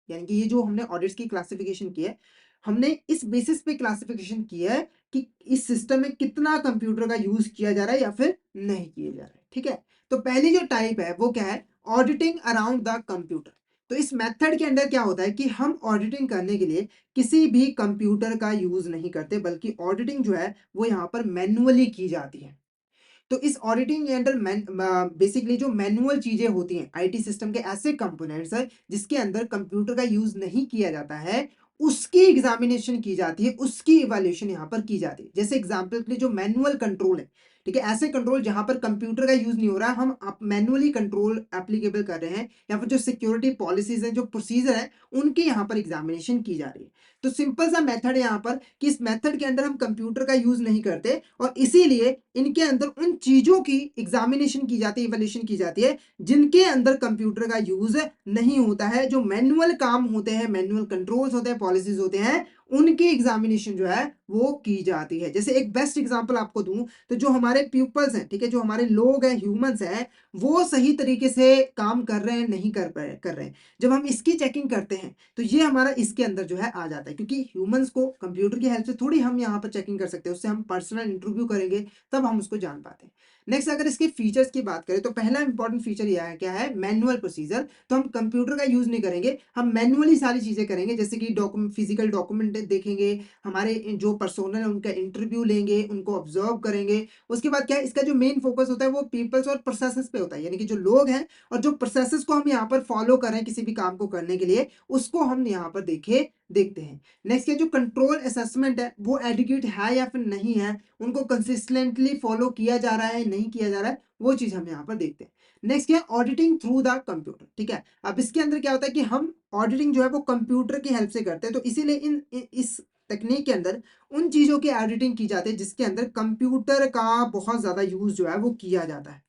Speaker 1: यानी कि ये जो हमने ऑडिट्स की क्लासिफिकेशन की है, हमने इस बेसिस पे क्लासिफिकेशन की है कि इस सिस्टम में कितना कंप्यूटर का यूज किया जा रहा है या फिर नहीं किया जा रहा है, ठीक है। तो पहली जो टाइप है वो क्या है, ऑडिटिंग अराउंड द कंप्यूटर। तो इस मेथड के अंदर क्या होता है कि हम ऑडिटिंग करने के लिए किसी भी कंप्यूटर का यूज नहीं करते, बल्कि ऑडिटिंग जो है वो यहाँ पर मैन्युअली की जाती है। तो इस ऑडिटिंग के अंडर बेसिकली जो मैनुअल चीजें होती हैं, आईटी सिस्टम के ऐसे कंपोनेंट्स हैं जिसके अंदर कंप्यूटर का यूज नहीं किया जाता है, उसकी एग्जामिनेशन की जाती है, उसकी इवैल्यूएशन यहाँ पर की जाती है। जैसे एग्जांपल के लिए जो मैनुअल कंट्रोल है, ठीक है, ऐसे कंट्रोल जहां पर कंप्यूटर का यूज नहीं हो रहा है, हम मैनुअली कंट्रोल एप्लीकेबल कर रहे हैं, या फिर जो सिक्योरिटी पॉलिसीज हैं, जो प्रोसीजर है, उनकी यहाँ पर एग्जामिनेशन की जा रही है। तो सिंपल सा मेथड है यहाँ पर कि इस मेथड के अंदर हम कंप्यूटर का यूज नहीं करते, और इसीलिए इनके अंदर उन चीजों की एग्जामिनेशन की जाती है, इवैल्यूएशन की जाती है जिनके अंदर कंप्यूटर का यूज नहीं होता है। जो मैनुअल काम होते हैं, मैनुअल कंट्रोल्स होते हैं, पॉलिसीज होते हैं, उनकी एग्जामिनेशन जो है वो की जाती है। जैसे एक बेस्ट एग्जांपल आपको दूं, तो जो हमारे पीपल्स हैं, ठीक है, जो हमारे लोग हैं, ह्यूमंस हैं, वो सही तरीके से काम कर रहे हैं नहीं कर रहे हैं, जब हम इसकी चेकिंग करते हैं तो ये हमारा इसके अंदर जो है आ जाता है, क्योंकि ह्यूमंस को कंप्यूटर की हेल्प से थोड़ी हम यहाँ पर चेकिंग कर सकते हैं, उससे हम पर्सनल इंटरव्यू करेंगे तब हम उसको जान पाते हैं। नेक्स्ट अगर इसके फीचर्स की बात करें तो पहला इंपॉर्टेंट फीचर यह है, क्या है, मैनुअल प्रोसीजर। तो हम कंप्यूटर का यूज नहीं करेंगे, हम मैनुअली सारी चीजें करेंगे, जैसे कि डॉक्यूमेंट, फिजिकल डॉक्यूमेंट देखेंगे, हमारे जो पर्सोनल है उनका इंटरव्यू लेंगे, उनको ऑब्जर्व करेंगे। उसके बाद क्या है, इसका जो मेन फोकस होता है वो पीपल्स और प्रोसेसेस पे होता है, यानी कि जो लोग हैं और जो प्रोसेसेस को हम यहाँ पर फॉलो करें किसी भी काम को करने के लिए, उसको हम यहाँ पर देखते हैं। नेक्स्ट ये जो कंट्रोल असेसमेंट है वो एडिक्वेट है या फिर नहीं है, उनको कंसिस्टेंटली फॉलो किया जा रहा है नहीं किया जा रहा है, वो चीज हम यहाँ पर देखते हैं। नेक्स्ट क्या, ऑडिटिंग थ्रू द कंप्यूटर। ठीक है, अब इसके अंदर क्या होता है कि हम ऑडिटिंग जो है वो कंप्यूटर की हेल्प से करते हैं, तो इसीलिए इस तकनीक के अंदर उन चीजों की ऑडिटिंग की जाती है जिसके अंदर कंप्यूटर का बहुत ज्यादा यूज जो है वो किया जाता है।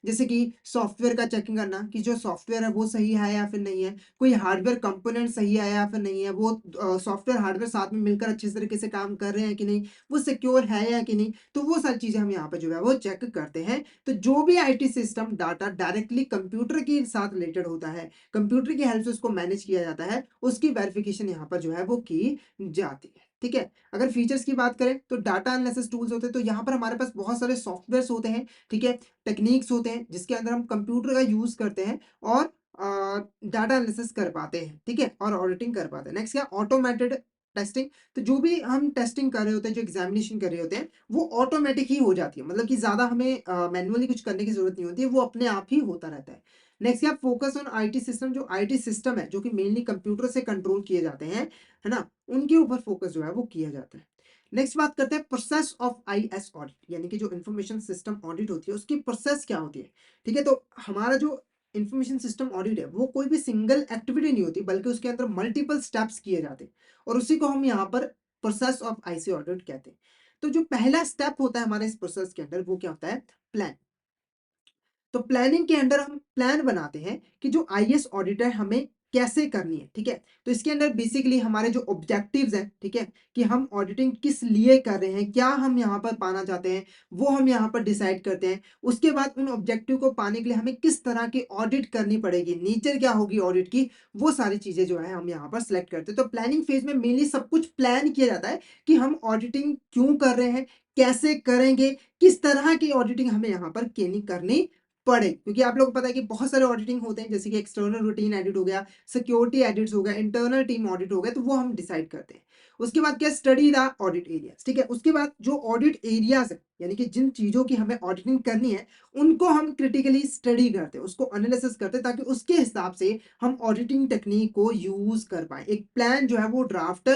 Speaker 1: जैसे कि सॉफ्टवेयर का चेकिंग करना कि जो सॉफ्टवेयर है वो सही है या फिर नहीं है, कोई हार्डवेयर कंपोनेंट सही है या फिर नहीं है, वो सॉफ्टवेयर हार्डवेयर साथ में मिलकर अच्छे तरीके से काम कर रहे हैं कि नहीं, वो सिक्योर है या कि नहीं, तो वो सारी चीजें हम यहाँ पर जो है वो चेक करते हैं। तो जो भी IT system data directly computer के साथ रिलेटेड होता है, कंप्यूटर की हेल्प से उसको मैनेज किया जाता है, उसकी वेरिफिकेशन यहाँ पर जो है वो की जाती है। ठीक है, अगर फीचर्स की बात करें तो डाटा एनालिसिस टूल्स होते हैं, तो यहाँ पर हमारे पास बहुत सारे सॉफ्टवेयर्स होते हैं। ठीक है, टेक्निक्स होते हैं जिसके अंदर हम कंप्यूटर का यूज करते हैं और डाटा एनालिसिस कर पाते हैं। ठीक है, और ऑडिटिंग कर पाते हैं। नेक्स्ट क्या, ऑटोमेटेड टेस्टिंग। तो जो भी हम टेस्टिंग कर रहे होते हैं, जो एग्जामिनेशन कर रहे होते हैं, वो ऑटोमेटिक ही हो जाती है, मतलब कि ज्यादा हमें मैनुअली कुछ करने की जरूरत नहीं होती है, वो अपने आप ही होता रहता है। नेक्स्ट क्या, फोकस ऑन आईटी सिस्टम। जो आईटी सिस्टम है जो कि मेनली कंप्यूटर से कंट्रोल किए जाते हैं, है ना, उनके ऊपर फोकस जो है वो किया जाता है। नेक्स्ट बात करते हैं प्रोसेस ऑफ आईएस ऑडिट, यानी कि जो इंफॉर्मेशन सिस्टम ऑडिट होती है उसकी प्रोसेस क्या होती है। ठीक है, तो हमारा जो इंफॉर्मेशन सिस्टम ऑडिट है वो कोई भी सिंगल एक्टिविटी नहीं होती, बल्कि उसके अंदर मल्टीपल स्टेप्स किए जाते हैं, और उसी को हम यहाँ पर प्रोसेस ऑफ आईसी ऑडिट कहते हैं। तो जो पहला स्टेप होता है हमारे इस प्रोसेस के अंदर वो क्या होता है, प्लान। तो प्लानिंग के अंडर हम प्लान बनाते हैं कि जो आईएएस ऑडिटर हमें कैसे करनी है। ठीक है, तो इसके अंदर बेसिकली हमारे जो ऑब्जेक्टिव्स हैं, ठीक है, कि हम ऑडिटिंग किस लिए कर रहे हैं, क्या हम यहाँ पर पाना चाहते हैं, वो हम यहाँ पर डिसाइड करते हैं। उसके बाद उन ऑब्जेक्टिव को पाने के लिए हमें किस तरह की ऑडिट करनी पड़ेगी, नेचर क्या होगी ऑडिट की, वो सारी चीजें जो है हम यहाँ पर सेलेक्ट करते हैं। तो प्लानिंग फेज में मेनली सब कुछ प्लान किया जाता है कि हम ऑडिटिंग क्यों कर रहे हैं, कैसे करेंगे, किस तरह की ऑडिटिंग हमें यहाँ पर करनी पड़े, क्योंकि आप लोगों को पता है कि बहुत सारे ऑडिटिंग होते हैं, जैसे कि एक्सटर्नल रूटीन एडिट हो गया, सिक्योरिटी एडिट्स हो गया, इंटरनल टीम ऑडिट हो गया, तो वो हम डिसाइड करते हैं। उसके बाद क्या, स्टडी द ऑडिट एरियाज। ठीक है, उसके बाद जो ऑडिट एरियाज है, यानी कि जिन चीजों की हमें ऑडिटिंग करनी है, उनको हम क्रिटिकली स्टडी करते हैं, उसको एनालिसिस करते हैं, ताकि उसके हिसाब से हम ऑडिटिंग टेक्निक को यूज कर पाए, एक प्लान जो है वो ड्राफ्ट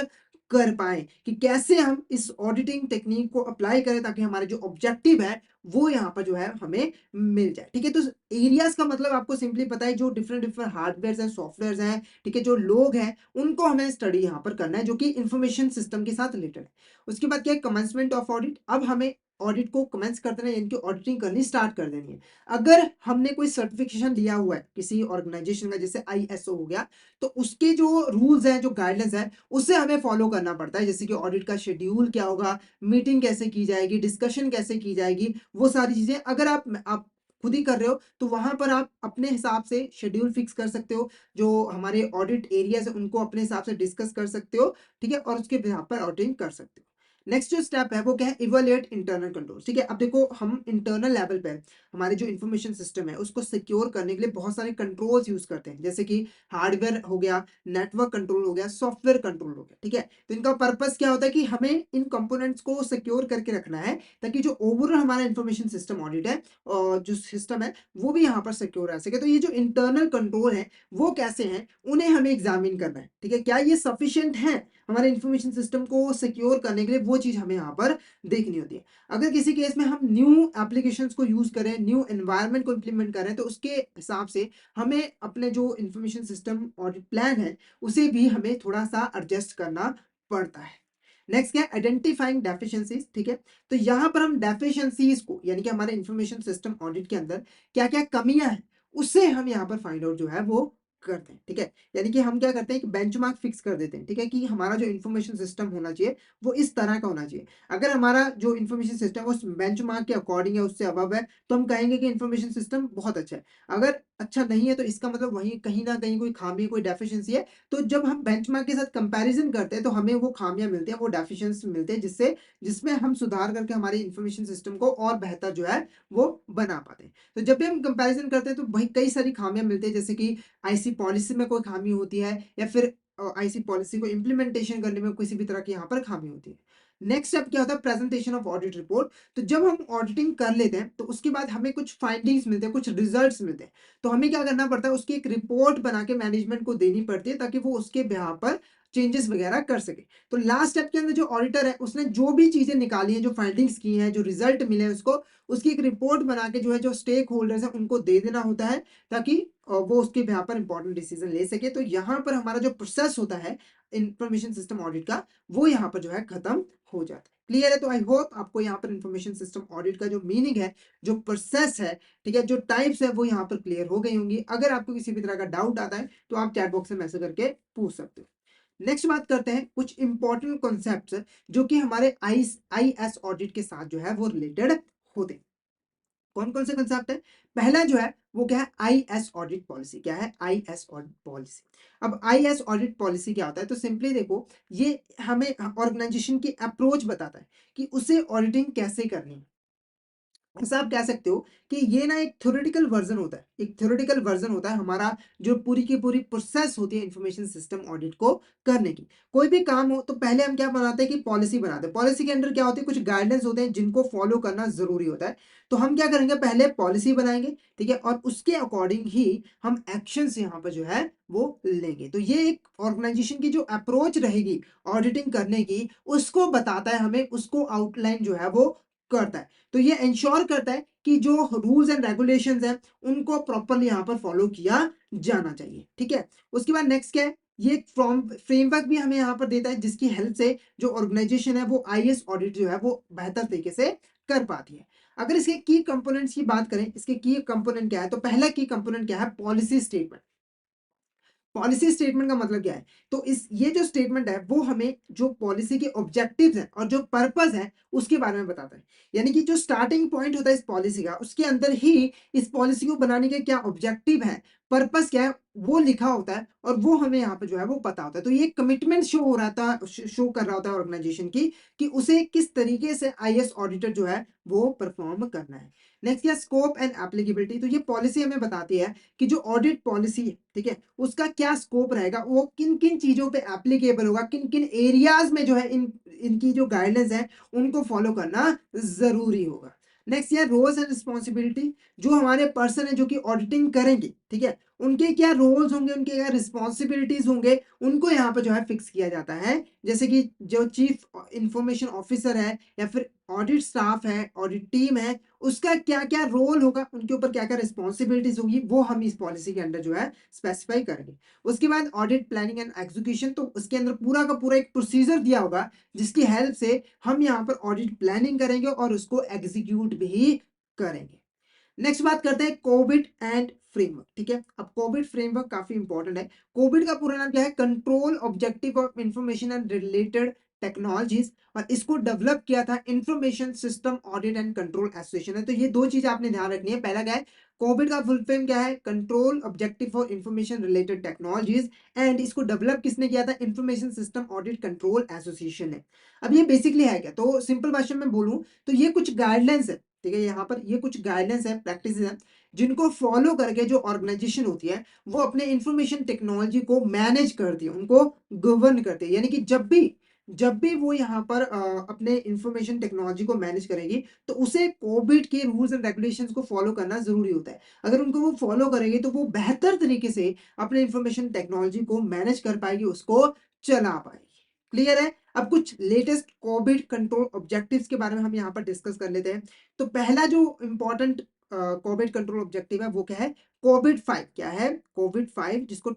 Speaker 1: कर पाए कि कैसे हम इस ऑडिटिंग टेक्निक को अप्लाई करें, ताकि हमारे जो ऑब्जेक्टिव है वो यहाँ पर जो है हमें मिल जाए। ठीक है, तो एरियाज का मतलब आपको सिंपली पता है, जो डिफरेंट डिफरेंट हार्डवेयर हैं, सॉफ्टवेयर हैं, ठीक है, जो लोग हैं, उनको हमें स्टडी यहाँ पर करना है, जो कि इंफॉर्मेशन सिस्टम के साथ रिलेटेड है। उसके बाद क्या है, कमेंसमेंट ऑफ ऑडिट। अब हमें ऑडिट को कमेंस कर देना है, यानी कि ऑडिटिंग करनी स्टार्ट कर देनी है। अगर हमने कोई सर्टिफिकेशन लिया हुआ है किसी ऑर्गेनाइजेशन का, जैसे आईएसओ हो गया, तो उसके जो रूल्स हैं, जो गाइडलाइंस है, उसे हमें फॉलो करना पड़ता है। जैसे कि ऑडिट का शेड्यूल क्या होगा, मीटिंग कैसे की जाएगी, डिस्कशन कैसे की जाएगी, वो सारी चीजें अगर आप खुद ही कर रहे हो, तो वहां पर आप अपने हिसाब से शेड्यूल फिक्स कर सकते हो, जो हमारे ऑडिट एरियाज है उनको अपने हिसाब से डिस्कस कर सकते हो। ठीक है, और उसके बिहाफ पर ऑडिटिंग कर सकते हो। नेक्स्ट जो स्टेप है वो क्या है, इवैल्यूएट इंटरनल कंट्रोल। ठीक है, अब देखो हम इंटरनल लेवल पे हमारे जो इन्फॉर्मेशन सिस्टम है उसको सिक्योर करने के लिए बहुत सारे कंट्रोल्स यूज करते हैं, जैसे कि हार्डवेयर हो गया, नेटवर्क कंट्रोल हो गया, सॉफ्टवेयर कंट्रोल हो गया। ठीक है, तो इनका पर्पस क्या होता है कि हमें इन कंपोनेंट्स को सिक्योर करके रखना है, ताकि जो ओवरऑल हमारा इंफॉर्मेशन सिस्टम ऑडिट है और जो सिस्टम है वो भी यहाँ पर सिक्योर रह सके। तो ये जो इंटरनल कंट्रोल है वो कैसे हैं, उन्हें हमें एग्जामिन करना है। ठीक है, क्या ये सफिशिएंट है हमारे इंफॉर्मेशन सिस्टम को सिक्योर करने के लिए, वो चीज हमें यहाँ पर देखनी होती है। अगर किसी केस में हम न्यू एप्लीकेशंस को यूज करें, न्यू एनवायरनमेंट को इंप्लीमेंट करें, तो उसके हिसाब से हमें अपने जो इंफॉर्मेशन सिस्टम ऑडिट प्लान है उसे भी हमें थोड़ा सा एडजस्ट करना पड़ता है। नेक्स्ट क्या है, आइडेंटिफाइंग डेफिशिएंसीज। ठीक है, तो यहाँ पर हम डेफिशिएंसीज को, यानी कि हमारे इंफॉर्मेशन सिस्टम ऑडिट के अंदर क्या क्या कमियां हैं, उससे हम यहाँ पर फाइंड आउट जो है वो करते हैं, ठीक है? यानी कि हम क्या करते हैं, एक बेंचमार्क फिक्स कर देते हैं, ठीक है? कि हमारा जो इन्फॉर्मेशन सिस्टम होना चाहिए, वो इस तरह का होना चाहिए। अगर हमारा जो इन्फॉर्मेशन सिस्टम है, उस बेंचमार्क के अकॉर्डिंग है, उससे अबव है, तो हम कहेंगे कि इन्फॉर्मेशन सिस्टम बहुत अच्छा है। अगर अच्छा नहीं है, तो इसका मतलब वहीं कहीं न कहीं कोई खामी, कोई डेफिशिएंसी है। तो जब हम बेंचमार्क के साथ कंपैरिज़न करते हैं, तो हमें वो खामियाँ मिलती हैं, वो डेफिशिएंसी मिलते हैं, जिसमें हम सुधार करके हमारे इन्फॉर्मेशन सिस्टम को और बेहतर जो है, वो बना पाते हैं। तो जब भी हम कंपैरिज़न करते हैं, तो वही कई सारी खामियाँ मिलती हैं, जैसे कि आईसी पॉलिसी में कोई खामी होती है, या फिर आईसी पॉलिसी को इम्प्लीमेंटेशन करने में किसी भी तरह की यहाँ पर खामी होती है। नेक्स्ट स्टेप क्या होता है, प्रेजेंटेशन ऑफ ऑडिट रिपोर्ट। तो जब हम ऑडिटिंग कर लेते हैं, तो उसके बाद हमें कुछ फाइंडिंग्स मिलते हैं, कुछ रिजल्ट्स मिलते हैं। तो हमें क्या करना पड़ता है, उसकी एक रिपोर्ट बना के मैनेजमेंट को देनी पड़ती है, ताकि वो उसके बिहाफ पर चेंजेस वगैरह कर सके। तो लास्ट स्टेप के अंदर जो ऑडिटर है, उसने जो भी चीजें निकाली हैं, जो फाइंडिंग्स की हैं, जो रिजल्ट मिले हैं, उसको उसकी एक रिपोर्ट बना के जो है, जो स्टेक होल्डर्स हैं, उनको दे देना होता है, ताकि वो उसके बिहाफ पर इंपॉर्टेंट डिसीजन ले सके। तो यहाँ पर हमारा जो प्रोसेस होता है इंफॉर्मेशन सिस्टम ऑडिट का, वो यहाँ पर जो है खत्म हो जाता है। क्लियर है? तो आई होप आपको यहाँ पर इंफॉर्मेशन सिस्टम ऑडिट का जो मीनिंग है, जो प्रोसेस है, ठीक है, जो टाइप्स है, वो यहाँ पर क्लियर हो गई होंगी। अगर आपको किसी भी तरह का डाउट आता है, तो आप चैट बॉक्स में मैसेज करके पूछ सकते हो। नेक्स्ट बात करते हैं कुछ इंपॉर्टेंट कॉन्सेप्ट्स जो कि हमारे आईएस ऑडिट के साथ जो है वो रिलेटेड होते हैं। कौन कौन से कंसेप्ट है? पहला जो है वो क्या है, आईएस ऑडिट पॉलिसी। क्या है? IS audit policy. अब आईएस ऑडिट पॉलिसी क्या होता है? तो सिंपली देखो, ये हमें ऑर्गेनाइजेशन की अप्रोच बताता है कि उसे ऑडिटिंग कैसे करनी है। ऐसा आप कह सकते हो कि ये ना एक थ्योरेटिकल वर्जन होता है, एक थ्योरेटिकल वर्जन होता है हमारा, जो पूरी की पूरी प्रोसेस होती है इंफॉर्मेशन सिस्टम ऑडिट को करने की। कोई भी काम हो तो पहले हम क्या बनाते हैं कि पॉलिसी बनाते हैं। पॉलिसी के अंदर क्या होती है, कुछ गाइडलाइंस होते हैं जिनको फॉलो करना जरूरी होता है। तो हम क्या करेंगे, पहले पॉलिसी बनाएंगे, ठीक है, और उसके अकॉर्डिंग ही हम एक्शन यहाँ पर जो है वो लेंगे। तो ये एक ऑर्गेनाइजेशन की जो अप्रोच रहेगी ऑडिटिंग करने की, उसको बताता है हमें, उसको आउटलाइन जो है वो करता है। तो ये इंश्योर करता है कि जो रूल्स एंड रेगुलेशंस हैं, उनको प्रॉपर्ली यहाँ पर फॉलो किया जाना चाहिए, ठीक है। उसके बाद नेक्स्ट क्या है, ये एक फ्रेमवर्क भी हमें यहाँ पर देता है, जिसकी हेल्प से जो ऑर्गेनाइजेशन है वो आईएएस ऑडिट जो है वो बेहतर तरीके से कर पाती है। अगर इसके की कंपोनेंट्स की बात करें, इसके की कंपोनेंट क्या है, तो पहला की कंपोनेंट क्या है, पॉलिसी स्टेटमेंट। पॉलिसी स्टेटमेंट का मतलब क्या है, तो इस ये जो स्टेटमेंट है वो हमें जो पॉलिसी के ऑब्जेक्टिव्स हैं और जो पर्पस है उसके बारे में बताता है। यानी कि जो स्टार्टिंग पॉइंट होता है इस पॉलिसी का, उसके अंदर ही इस पॉलिसी को बनाने के क्या ऑब्जेक्टिव है, पर्पस क्या है, वो लिखा होता है, और वो हमें यहाँ पे जो है वो पता होता है। तो ये कमिटमेंट शो हो रहा था, शो कर रहा होता है ऑर्गेनाइजेशन की, कि उसे किस तरीके से आईएएस ऑडिटर जो है वो परफॉर्म करना है। नेक्स्ट क्या, स्कोप एंड एप्लीकेबिलिटी। तो ये पॉलिसी हमें बताती है कि जो ऑडिट पॉलिसी है, ठीक है, उसका क्या स्कोप रहेगा, वो किन किन चीजों पे एप्लीकेबल होगा, किन किन एरियाज में जो है इनकी जो गाइडलाइंस है उनको फॉलो करना जरूरी होगा। नेक्स्ट ये रोल्स एंड रिस्पॉन्सिबिलिटी। जो हमारे पर्सन है जो कि ऑडिटिंग करेंगे, ठीक है, उनके क्या रोल्स होंगे, उनके क्या रिस्पॉन्सिबिलिटीज होंगे, उनको यहाँ पे जो है फिक्स किया जाता है। जैसे कि जो चीफ इंफॉर्मेशन ऑफिसर है, या फिर ऑडिट स्टाफ है, ऑडिट टीम है, उसका क्या क्या रोल होगा, उनके ऊपर क्या क्या रिस्पॉन्सिबिलिटीज होगी, वो हम इस पॉलिसी के अंदर जो है स्पेसिफाई करेंगे। उसके बाद ऑडिट प्लानिंग एंड एग्जीक्यूशन। तो उसके अंदर पूरा का पूरा एक प्रोसीजर दिया होगा, जिसकी हेल्प से हम यहाँ पर ऑडिट प्लानिंग करेंगे और उसको एग्जीक्यूट भी करेंगे। नेक्स्ट बात करते हैं कोविड एंड फ्रेमवर्क, ठीक है। अब कोविड फ्रेमवर्क काफी इंपॉर्टेंट है। कोविड का पूरा नाम क्या है, control objective of information and related technologies, और इसको डेवलप किया था information system audit and control association है। तो ये दो चीजें आपने ध्यान रखनी है। पहला क्या है, कोविड का फुल फॉर्म क्या है, control objective for information related technologies, and इसको डेवलप किसने किया था, information system audit control association है। अब ये बेसिकली है क्या, तो सिंपल भाषा में बोलूं तो ये कुछ गाइडलाइंस है, ठीक है, यहाँ पर ये कुछ गाइडेंस है, प्रैक्टिस है, जिनको फॉलो करके जो ऑर्गेनाइजेशन होती है वो अपने इंफॉर्मेशन टेक्नोलॉजी को मैनेज करती है, उनको गवर्न करती है। यानी कि जब भी वो यहाँ पर अपने इंफॉर्मेशन टेक्नोलॉजी को मैनेज करेगी, तो उसे कोविड के रूल्स एंड रेगुलेशंस को फॉलो करना जरूरी होता है। अगर उनको वो फॉलो करेगी, तो वो बेहतर तरीके से अपने इंफॉर्मेशन टेक्नोलॉजी को मैनेज कर पाएगी, उसको चला पाएगी। क्लियर है? अब कुछ लेटेस्ट कोविड कंट्रोल ऑब्जेक्टिव्स के बारे में हम यहाँ पर डिस्कस कर लेते हैं। तो पहला जो इंपॉर्टेंट कोविड कंट्रोल ऑब्जेक्टिव है वो क्या है, कोविड 5। क्या है, कोविड 5, जिसको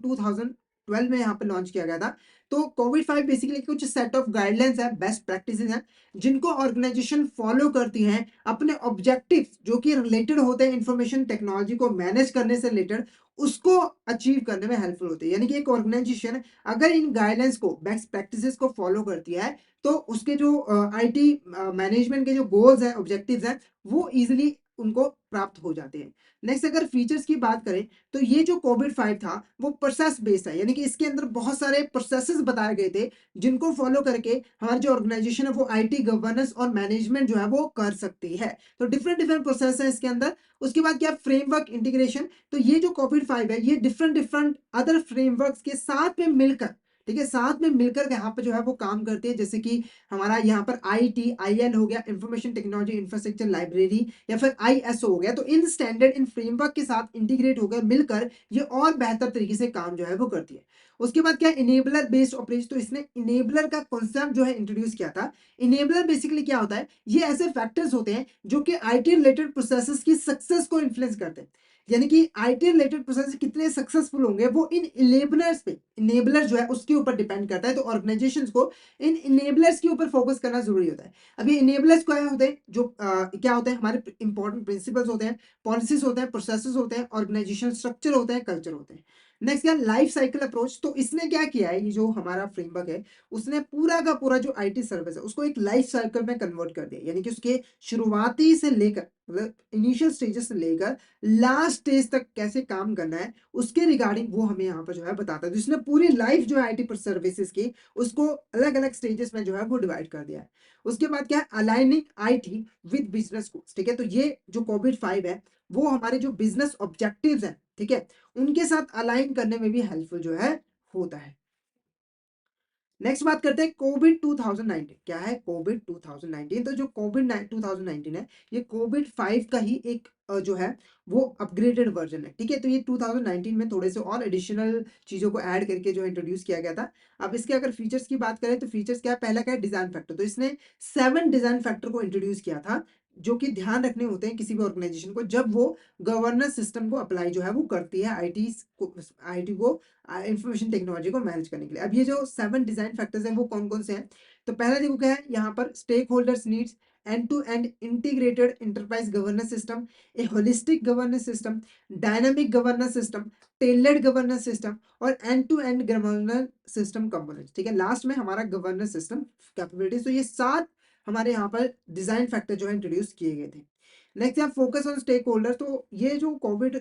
Speaker 1: 2012 में यहाँ पे लॉन्च किया गया था। तो कोविड 5 बेसिकली कुछ सेट ऑफ गाइडलाइंस है, बेस्ट प्रैक्टिसेस हैं, जिनको ऑर्गेनाइजेशन फॉलो करती हैं अपने ऑब्जेक्टिव्स जो कि रिलेटेड होते हैं इंफॉर्मेशन टेक्नोलॉजी को मैनेज करने से रिलेटेड, उसको अचीव करने में हेल्पफुल होती है। यानी कि एक ऑर्गेनाइजेशन अगर इन गाइडलाइंस को, बेस्ट प्रैक्टिसेस को फॉलो करती है, तो उसके जो आईटी मैनेजमेंट के जो गोल्स हैं, ऑब्जेक्टिव्स हैं, वो इजीली उनको प्राप्त हो जाते हैं। नेक्स्ट अगर फीचर्स की बात करें, तो ये जो कोविड 5 था वो प्रोसेस बेस्ड है, यानी कि इसके अंदर बहुत सारे प्रोसेसेस बताए गए थे जिनको फॉलो करके हमारी जो ऑर्गेनाइजेशन है वो आईटी गवर्नेंस और मैनेजमेंट जो है वो कर सकती है। तो डिफरेंट डिफरेंट प्रोसेस है इसके अंदर। उसके बाद क्या, फ्रेमवर्क इंटीग्रेशन। तो ये जो कोविड 5 है, ये डिफरेंट डिफरेंट अदर फ्रेमवर्क्स के साथ में मिलकर, ठीक है, साथ में मिलकर यहाँ पे जो है वो काम करती है। जैसे कि हमारा यहाँ पर ITIL हो गया, इंफॉर्मेशन टेक्नोलॉजी इंफ्रास्ट्रक्चर लाइब्रेरी, या फिर ISO हो गया। तो इन स्टैंडर्ड, इन फ्रेमवर्क के साथ इंटीग्रेट होकर मिलकर ये और बेहतर तरीके से काम जो है वो करती है। उसके बाद क्या, इनेबलर बेस्ड ऑपरेशन। तो इसने इनेबलर का कॉन्सेप्ट जो है इंट्रोड्यूस किया था। इनेबलर बेसिकली क्या होता है, ये ऐसे फैक्टर्स होते हैं जो कि आईटी रिलेटेड प्रोसेसेस की सक्सेस को इन्फ्लुएंस करते हैं। यानी कि आईटी रिलेटेड प्रोसेस कितने सक्सेसफुल होंगे वो इन इनेबलर्स पे, इनेबलर जो है उसके ऊपर डिपेंड करता है। तो ऑर्गेनाइजेशंस को इन इनेबलर्स के ऊपर फोकस करना जरूरी होता है। अब ये इनेबलर्स क्या होते हैं, जो क्या होते हैं, हमारे इंपॉर्टेंट प्रिंसिपल्स होते हैं, पॉलिसीज होते हैं, प्रोसेसेस होते हैं, ऑर्गेनाइजेशन स्ट्रक्चर होते हैं, कल्चर होते हैं। नेक्स्ट क्या, लाइफ साइकिल अप्रोच। तो इसने क्या किया है, ये जो हमारा फ्रेमवर्क है, उसने पूरा का पूरा जो आईटी सर्विस है उसको एक लाइफ साइकिल में कन्वर्ट कर दिया। यानी कि उसके शुरुआती से लेकर, मतलब इनिशियल स्टेजेस से लेकर लास्ट स्टेज तक कैसे काम करना है, उसके रिगार्डिंग वो हमें यहाँ पर जो है बताता है। जिसने पूरी लाइफ जो है आईटी सर्विसेज की, उसको अलग अलग स्टेजेस में जो है वो डिवाइड कर दिया है। उसके बाद क्या है, aligning IT with business goals. ठीक है, तो ये जो कोविड 5 है वो हमारे जो बिजनेस ऑब्जेक्टिव्स हैं, ठीक है, उनके साथ अलाइन करने में भी हेल्पफुल जो है होता है। नेक्स्ट बात करते हैं कोविड 2019। क्या है कोविड 2019? तो जो कोविड 2019 है, ये कोविड 5 का ही एक जो है वो अपग्रेडेड वर्जन है। ठीक है, तो ये 2019 में थोड़े से और एडिशनल चीजों को ऐड करके जो इंट्रोड्यूस किया गया था। अब इसके अगर फीचर्स की बात करें, तो फीचर्स क्या है, पहला क्या है, डिजाइन फैक्टर। तो इसने 7 डिजाइन फैक्टर को इंट्रोड्यूस किया था, जो कि ध्यान रखने होते हैं किसी भी ऑर्गेनाइजेशन को जब वो गवर्नेंस सिस्टम को अप्लाई जो है वो करती है आईटी को इंफॉर्मेशन टेक्नोलॉजी को मैनेज करने के लिए। अब ये जो 7 डिजाइन फैक्टर्स हैं वो कौन कौन से हैं, तो पहला देखो क्या है, यहाँ पर stakeholders needs, end to end integrated enterprise governance system, a holistic governance system, dynamic governance system, tailored governance system, और end to end governance system components. ठीक है, लास्ट में हमारा गवर्नेंस सिस्टम कैपेबिलिटीज। तो ये 7 हमारे यहाँ पर डिजाइन फैक्टर जो है इंट्रोड्यूस किए गए थे। नेक्स्ट है फोकस ऑन स्टेक होल्डर। तो ये जो कोविड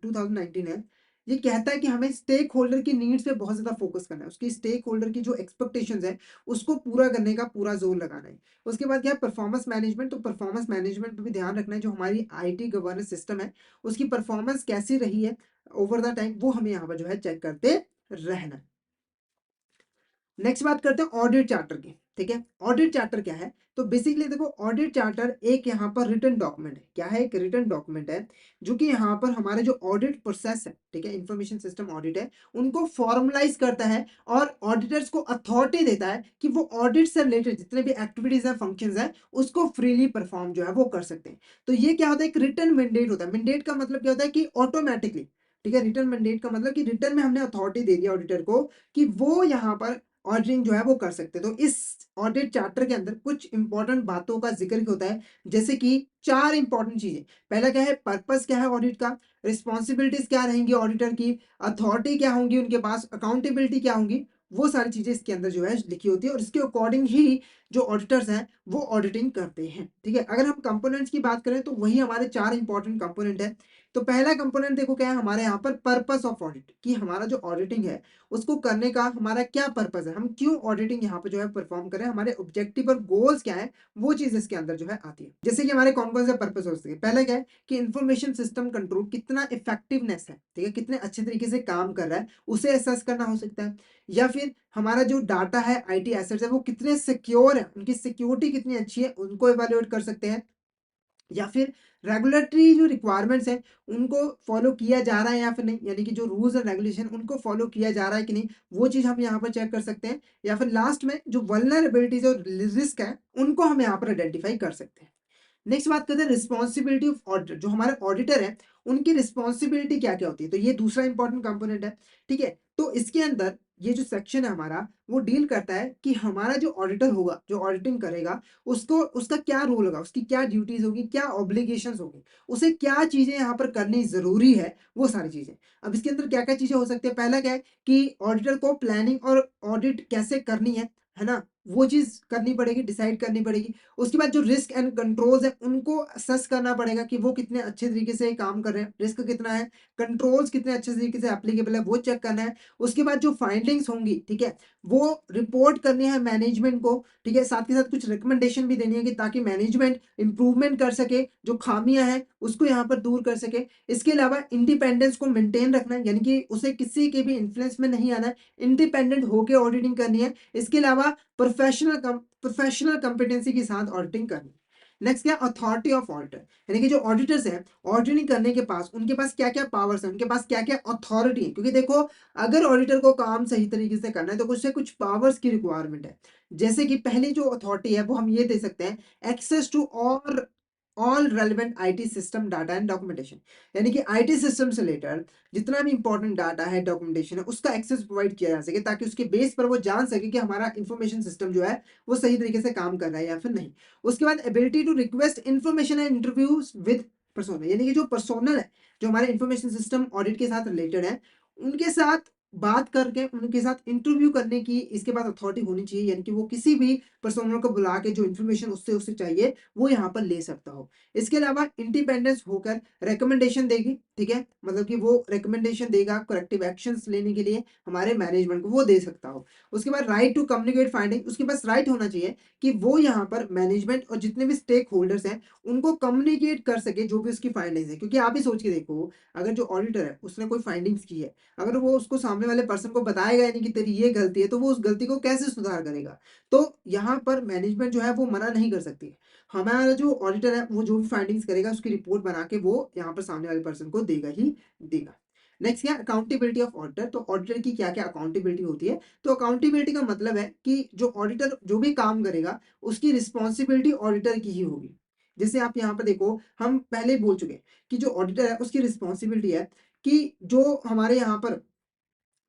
Speaker 1: 2019 है, ये कहता है कि हमें स्टेक होल्डर की नीड्स पे बहुत ज्यादा फोकस करना है, उसकी स्टेक होल्डर की जो एक्सपेक्टेशंस है उसको पूरा करने का पूरा जोर लगाना है। उसके बाद क्या है, परफॉर्मेंस मैनेजमेंट। तो परफॉर्मेंस मैनेजमेंट पे भी ध्यान रखना है, जो हमारी आईटी गवर्नेंस सिस्टम है उसकी परफॉर्मेंस कैसी रही है ओवर द टाइम, वो हमें यहाँ पर जो है चेक करते रहना है। नेक्स्ट बात करते हैं ऑडिट चार्टर की। ठीक है, ऑडिट चार्टर क्या है, तो बेसिकली देखो ऑडिट चार्टर एक यहाँ पर रिटन डॉक्यूमेंट है। क्या है, एक रिटन डॉक्यूमेंट है जो कि यहाँ पर हमारे जो ऑडिट प्रोसेस है, ठीक है, इंफॉर्मेशन सिस्टम ऑडिट है, उनको फॉर्मलाइज करता है और ऑडिटर्स को अथॉरिटी देता है कि वो ऑडिट से रिलेटेड जितने भी एक्टिविटीज है, फंक्शंस है, उसको फ्रीली परफॉर्म जो है वो कर सकते हैं। तो ये क्या होता है, एक रिटन मैंडेट होता है। मैंडेट का मतलब क्या होता है कि ऑटोमेटिकली, ठीक है, रिटन मैंडेट का मतलब कि रिटन में हमने अथॉरिटी दे दिया ऑडिटर को कि वो यहाँ पर ऑडिटिंग जो है वो कर सकते हैं। तो इस ऑडिट चार्टर के अंदर कुछ इंपॉर्टेंट बातों का जिक्र होता है, जैसे कि 4 इंपॉर्टेंट चीजें। पहला क्या है, पर्पस क्या है ऑडिट का, रिस्पॉन्सिबिलिटीज क्या रहेंगी ऑडिटर की, अथॉरिटी क्या होंगी उनके पास, अकाउंटेबिलिटी क्या होंगी, वो सारी चीजें इसके अंदर जो है लिखी होती है और इसके अकॉर्डिंग ही जो ऑडिटर्स हैं वो ऑडिटिंग करते हैं। ठीक है, अगर हम कंपोनेंट्स की बात करें तो वही हमारे 4 इंपॉर्टेंट कंपोनेंट है। तो पहला कंपोनेंट देखो क्या है हमारे यहाँ पर, पर्पस ऑफ ऑडिट, कि हमारा जो ऑडिटिंग है उसको करने का हमारा क्या पर्पस है, हम क्यों ऑडिटिंग यहाँ पे जो है परफॉर्म करें, हमारे ऑब्जेक्टिव और गोल्स क्या है, वो चीज इसके अंदर जो है आती है। जैसे कि हमारे कौन कौन से पर्पस हो सकते हैं, पहला क्या है कि इंफॉर्मेशन सिस्टम कंट्रोल कितना इफेक्टिवनेस है, ठीक है, कितने अच्छे तरीके से काम कर रहा है, उसे असेस करना हो सकता है। या फिर हमारा जो डाटा है, आईटी एसेट्स है, वो कितने सिक्योर है, उनकी सिक्योरिटी कितनी अच्छी है, उनको इवेल्युएट कर सकते हैं। या फिर रेगुलेटरी जो रिक्वायरमेंट्स हैं उनको फॉलो किया जा रहा है या फिर नहीं, यानी कि जो रूल्स एंड रेगुलेशन उनको फॉलो किया जा रहा है कि नहीं, वो चीज हम यहाँ पर चेक कर सकते हैं। या फिर लास्ट में जो वल्नरेबिलिटीज और रिस्क है उनको हम यहाँ पर आइडेंटिफाई कर सकते हैं। नेक्स्ट बात करते हैं रिस्पॉन्सिबिलिटी ऑफ ऑडिटर। जो हमारे ऑडिटर है उनकी रिस्पॉन्सिबिलिटी क्या-क्या होती है। तो ये दूसरा इंपॉर्टेंट कंपोनेंट है, ठीक है? तो इसके अंदर ये जो सेक्शन है हमारा, वो डील करता है कि हमारा जो ऑडिटर होगा, जो ऑडिटिंग करेगा, उसको उसका क्या रोल होगा, उसकी क्या ड्यूटीज़ होगी, क्या ऑब्लिगेशंस होंगी, उसे क्या चीज़ें यहाँ पर करनी ज़रूरी है, वो सारी चीज़ें। अब इसके अंदर क्या-क्या चीज़ें हो सकती है, पहला क्या है कि ऑडिटर को प्लानिंग और ऑडिट कैसे करनी है ना? वो चीज़ करनी पड़ेगी, डिसाइड करनी पड़ेगी। उसके बाद जो रिस्क एंड कंट्रोल्स हैं, उनको असेस करना पड़ेगा कि वो कितने अच्छे तरीके से काम कर रहे हैं, रिस्क कितना है, कंट्रोल्स कितने अच्छे तरीके से एप्लीकेबल है, वो चेक करना है। उसके बाद जो फाइंडिंग्स होंगी, ठीक है, वो रिपोर्ट करनी है मैनेजमेंट को, ठीक है, साथ के साथ कुछ रिकमेंडेशन भी देनी है कि ताकि मैनेजमेंट इम्प्रूवमेंट कर सके, जो खामियां हैं उसको यहाँ पर दूर कर सके। इसके अलावा इंडिपेंडेंस को मेंटेन रखना है, यानी कि उसे किसी के भी इन्फ्लुएंस में नहीं आना है, इंडिपेंडेंट होके ऑडिटिंग करनी है। इसके अलावा प्रोफेशनल कॉम्पिटेंसी के साथ ऑडिटिंग करनी है। नेक्स्ट क्या, अथॉरिटी ऑफ ऑडिटर, यानी कि जो ऑडिटर्स हैं, ऑडिटिंग करने के पास उनके पास क्या-क्या पावर्स हैं, उनके पास क्या-क्या अथॉरिटी है। क्योंकि देखो, अगर ऑडिटर को काम सही तरीके से करना है तो कुछ से कुछ पावर्स की रिक्वायरमेंट है। जैसे कि पहली जो अथॉरिटी है वो हम ये दे सकते हैं, access to all relevant IT system data and documentation, यानी कि आईटी सिस्टम से रिलेटेड जितना भी इंपॉर्टेंट डाटा है, डॉक्यूमेंटेशन है, उसका एक्सेस प्रोवाइड किया जा सके ताकि उसके बेस पर वो जान सके कि हमारा इंफॉर्मेशन सिस्टम जो है वो सही तरीके से काम कर रहा है या फिर नहीं। उसके बाद ability to request information and interviews with personnel, यानी कि जो पर्सोनल है, जो हमारे इंफॉर्मेशन सिस्टम ऑडिट के साथ रिलेटेड है, उनके साथ बात करके उनके साथ इंटरव्यू करने की इसके पास अथॉरिटी होनी चाहिए, यानी कि वो किसी भी पर्सोनल को बुला के जो इंफॉर्मेशन उससे उससे चाहिए वो यहाँ पर ले सकता हो। इसके अलावा इंडिपेंडेंस होकर रिकमेंडेशन देगी, ठीक है, मतलब कि वो रिकमेंडेशन देगा करेक्टिव एक्शंस लेने के लिए हमारे मैनेजमेंट को, वो दे सकता हो। उसके बाद राइट टू कम्युनिकेट फाइंडिंग, उसके पास राइट होना चाहिए कि वो यहाँ पर मैनेजमेंट और जितने भी स्टेक होल्डर्स हैं उनको कम्युनिकेट कर सके जो भी उसकी फाइंडिंग्स है। क्योंकि आप ही सोच के देखो, अगर जो ऑडिटर है उसने कोई फाइंडिंग्स की है, अगर वो उसको सामने वाले पर्सन को बताएगा ही नहीं कि तेरी ये गलती है, तो वो उस गलती को कैसे सुधार करेगा। तो यहाँ पर मैनेजमेंट जो है वो मना नहीं कर सकती है। हमारा जो ऑडिटर है वो जो भी फाइंडिंग्स करेगा उसकी रिपोर्ट बना के वो यहाँ पर सामने वाले पर्सन को देगा ही देगा। नेक्स्ट क्या, अकाउंटेबिलिटी ऑफ ऑडिटर। तो ऑडिटर की क्या क्या अकाउंटेबिलिटी होती है। तो अकाउंटेबिलिटी का मतलब है कि जो ऑडिटर जो भी काम करेगा उसकी रिस्पॉन्सिबिलिटी ऑडिटर की ही होगी। जैसे आप यहाँ पर देखो, हम पहले ही बोल चुके हैं कि जो ऑडिटर है उसकी रिस्पॉन्सिबिलिटी है कि जो हमारे यहाँ पर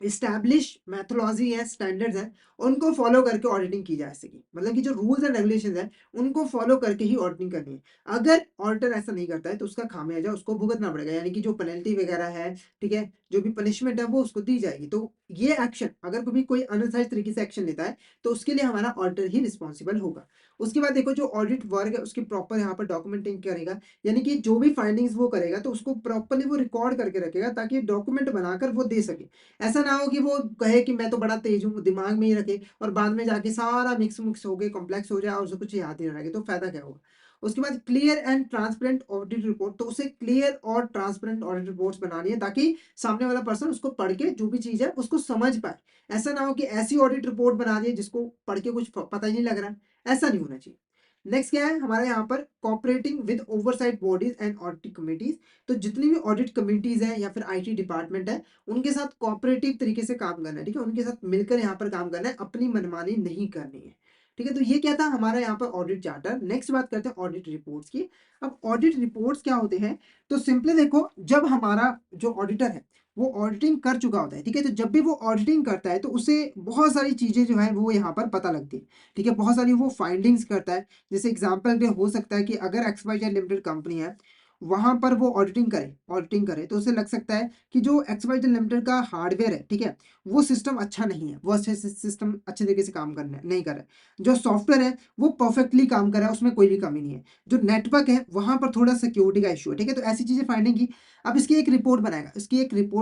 Speaker 1: एस्टैब्लिश मेथोडोलॉजी है, स्टैंडर्ड्स हैं, उनको फॉलो करके ऑडिटिंग की जा सके। मतलब कि जो रूल्स एंड रेगुलेशंस हैं, उनको फॉलो करके ही ऑडिटिंग करनी है। अगर ऑडिटर ऐसा नहीं करता है, तो उसका खामियाजा उसको भुगतना पड़ेगा, यानी कि जो पेनल्टी वगैरह है, ठीक है, जो भी पनिशमेंट है, वो उसको दी जाएगी। तो ये एक्शन, अगर कभी कोई अनअथॉराइज्ड तरीके से एक्शन लेता है, तो उसके लिए हमारा ऑडिटर ही रिस्पॉन्सिबल होगा। उसके बाद देखो, जो ऑडिट वर्क है, उसकी प्रॉपर यहाँ पर डॉक्यूमेंटिंग करेगा, यानी कि जो भी फाइंडिंग्स वो करेगा, तो उसको प्रॉपर्ली वो रिकॉर्ड करके रखेगा ताकि डॉक्यूमेंट बनाकर वो दे सके। ऐसा ना हो कि वो कहे कि मैं तो बड़ा तेज हूँ, दिमाग में ही रखे और बाद में जाके सारा मिक्स हो गए, कॉम्प्लेक्स हो जाए और उसे कुछ याद नहीं रहे, तो फायदा क्या होगा। उसके बाद clear and transparent audit report, तो उसे क्लियर और ट्रांसपेरेंट ऑडिट रिपोर्ट्स बनानी है ताकि सामने वाला पर्सन उसको पढ़ के जो भी चीज है उसको समझ पाए। ऐसा ना हो कि ऐसी ऑडिट रिपोर्ट बना दी जिसको पढ़ के कुछ पता ही नहीं लग रहा है, ऐसा नहीं होना चाहिए। नेक्स्ट क्या है हमारे यहाँ पर, cooperating with oversight bodies and audit committees. तो जितनी भी ऑडिट कमिटीज हैं या फिर आईटी डिपार्टमेंट है, उनके साथ कोऑपरेटिव तरीके से काम करना है, ठीक है, उनके साथ मिलकर यहाँ पर काम करना है, अपनी मनमानी नहीं करनी है। ठीक है, तो ये क्या था हमारा यहाँ पर ऑडिट चार्टर। नेक्स्ट बात करते हैं ऑडिट रिपोर्ट्स की। अब ऑडिट रिपोर्ट्स क्या होते हैं, तो सिंपली देखो, जब हमारा जो ऑडिटर है वो ऑडिटिंग कर चुका होता है, ठीक है, तो जब भी वो ऑडिटिंग करता है तो उसे बहुत सारी चीजें जो है वो यहाँ पर पता लगती है, ठीक है, बहुत सारी वो फाइंडिंग्स करता है। जैसे एग्जाम्पल के हो सकता है कि अगर XYZ लिमिटेड कंपनी है, वहां पर वो ऑडिटिंग करे तो उसे लग सकता है कि जो XYZ लिमिटेड का हार्डवेयर है, ठीक है, वो सिस्टम अच्छा नहीं है, वो अच्छे सिस्टम अच्छे तरीके से काम करना नहीं कर रहा है। जो सॉफ्टवेयर है वो परफेक्टली काम कर रहा है, उसमें कोई भी कमी नहीं है। जो नेटवर्क है वहां पर थोड़ा सिक्योरिटी का इशू है, ठीक है, तो ऐसी चीजें फाइंडिंग की। अब इसकी एक रिपोर्ट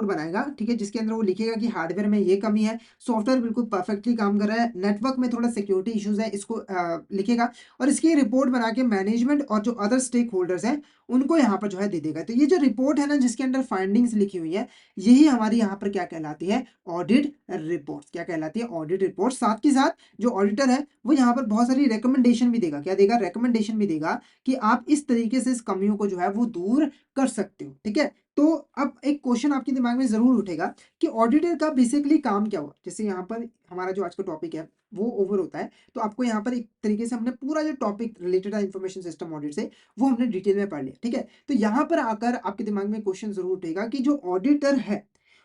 Speaker 1: बनाएगा, ठीक है, जिसके अंदर वो लिखेगा कि हार्डवेयर में ये कमी है, सॉफ्टवेयर बिल्कुल परफेक्टली काम कर रहा है, नेटवर्क में थोड़ा सिक्योरिटी इश्यूज है, इसको लिखेगा। और इसकी रिपोर्ट बना के मैनेजमेंट और जो अदर स्टेक होल्डर्स हैं उनको यहाँ पर जो है दे देगा। तो ये जो रिपोर्ट है ना जिसके अंदर फाइंडिंग्स लिखी हुई है, यही हमारी यहाँ पर क्या कहलाती है, ऑडिट रिपोर्ट। क्या कहलाती है, ऑडिट रिपोर्ट। साथ के साथ जो ऑडिटर है वो यहाँ पर बहुत सारी रिकमेंडेशन भी देगा। क्या देगा, रिकमेंडेशन भी देगा कि आप इस तरीके से इस कमियों को जो है वो दूर कर सकते हो, ठीक है। तो अब एक क्वेश्चन आपके दिमाग में ज़रूर उठेगा कि ऑडिटर का बेसिकली काम क्या हुआ? जैसे यहाँ पर हमारा जो आज का टॉपिक है, वो ओवर होता है, तो आपको यहाँ पर एक तरीके से हमने पूरा जो टॉपिक रिलेटेड है इन्फॉर्मेशन सिस्टम ऑडिट से, वो हमने डिटेल में पढ़ लिया, ठीक है? तो यहाँ पर आकर आपके दिमाग में क्वेश्चन ज़रूर उठेगा कि जो ऑडिटर है,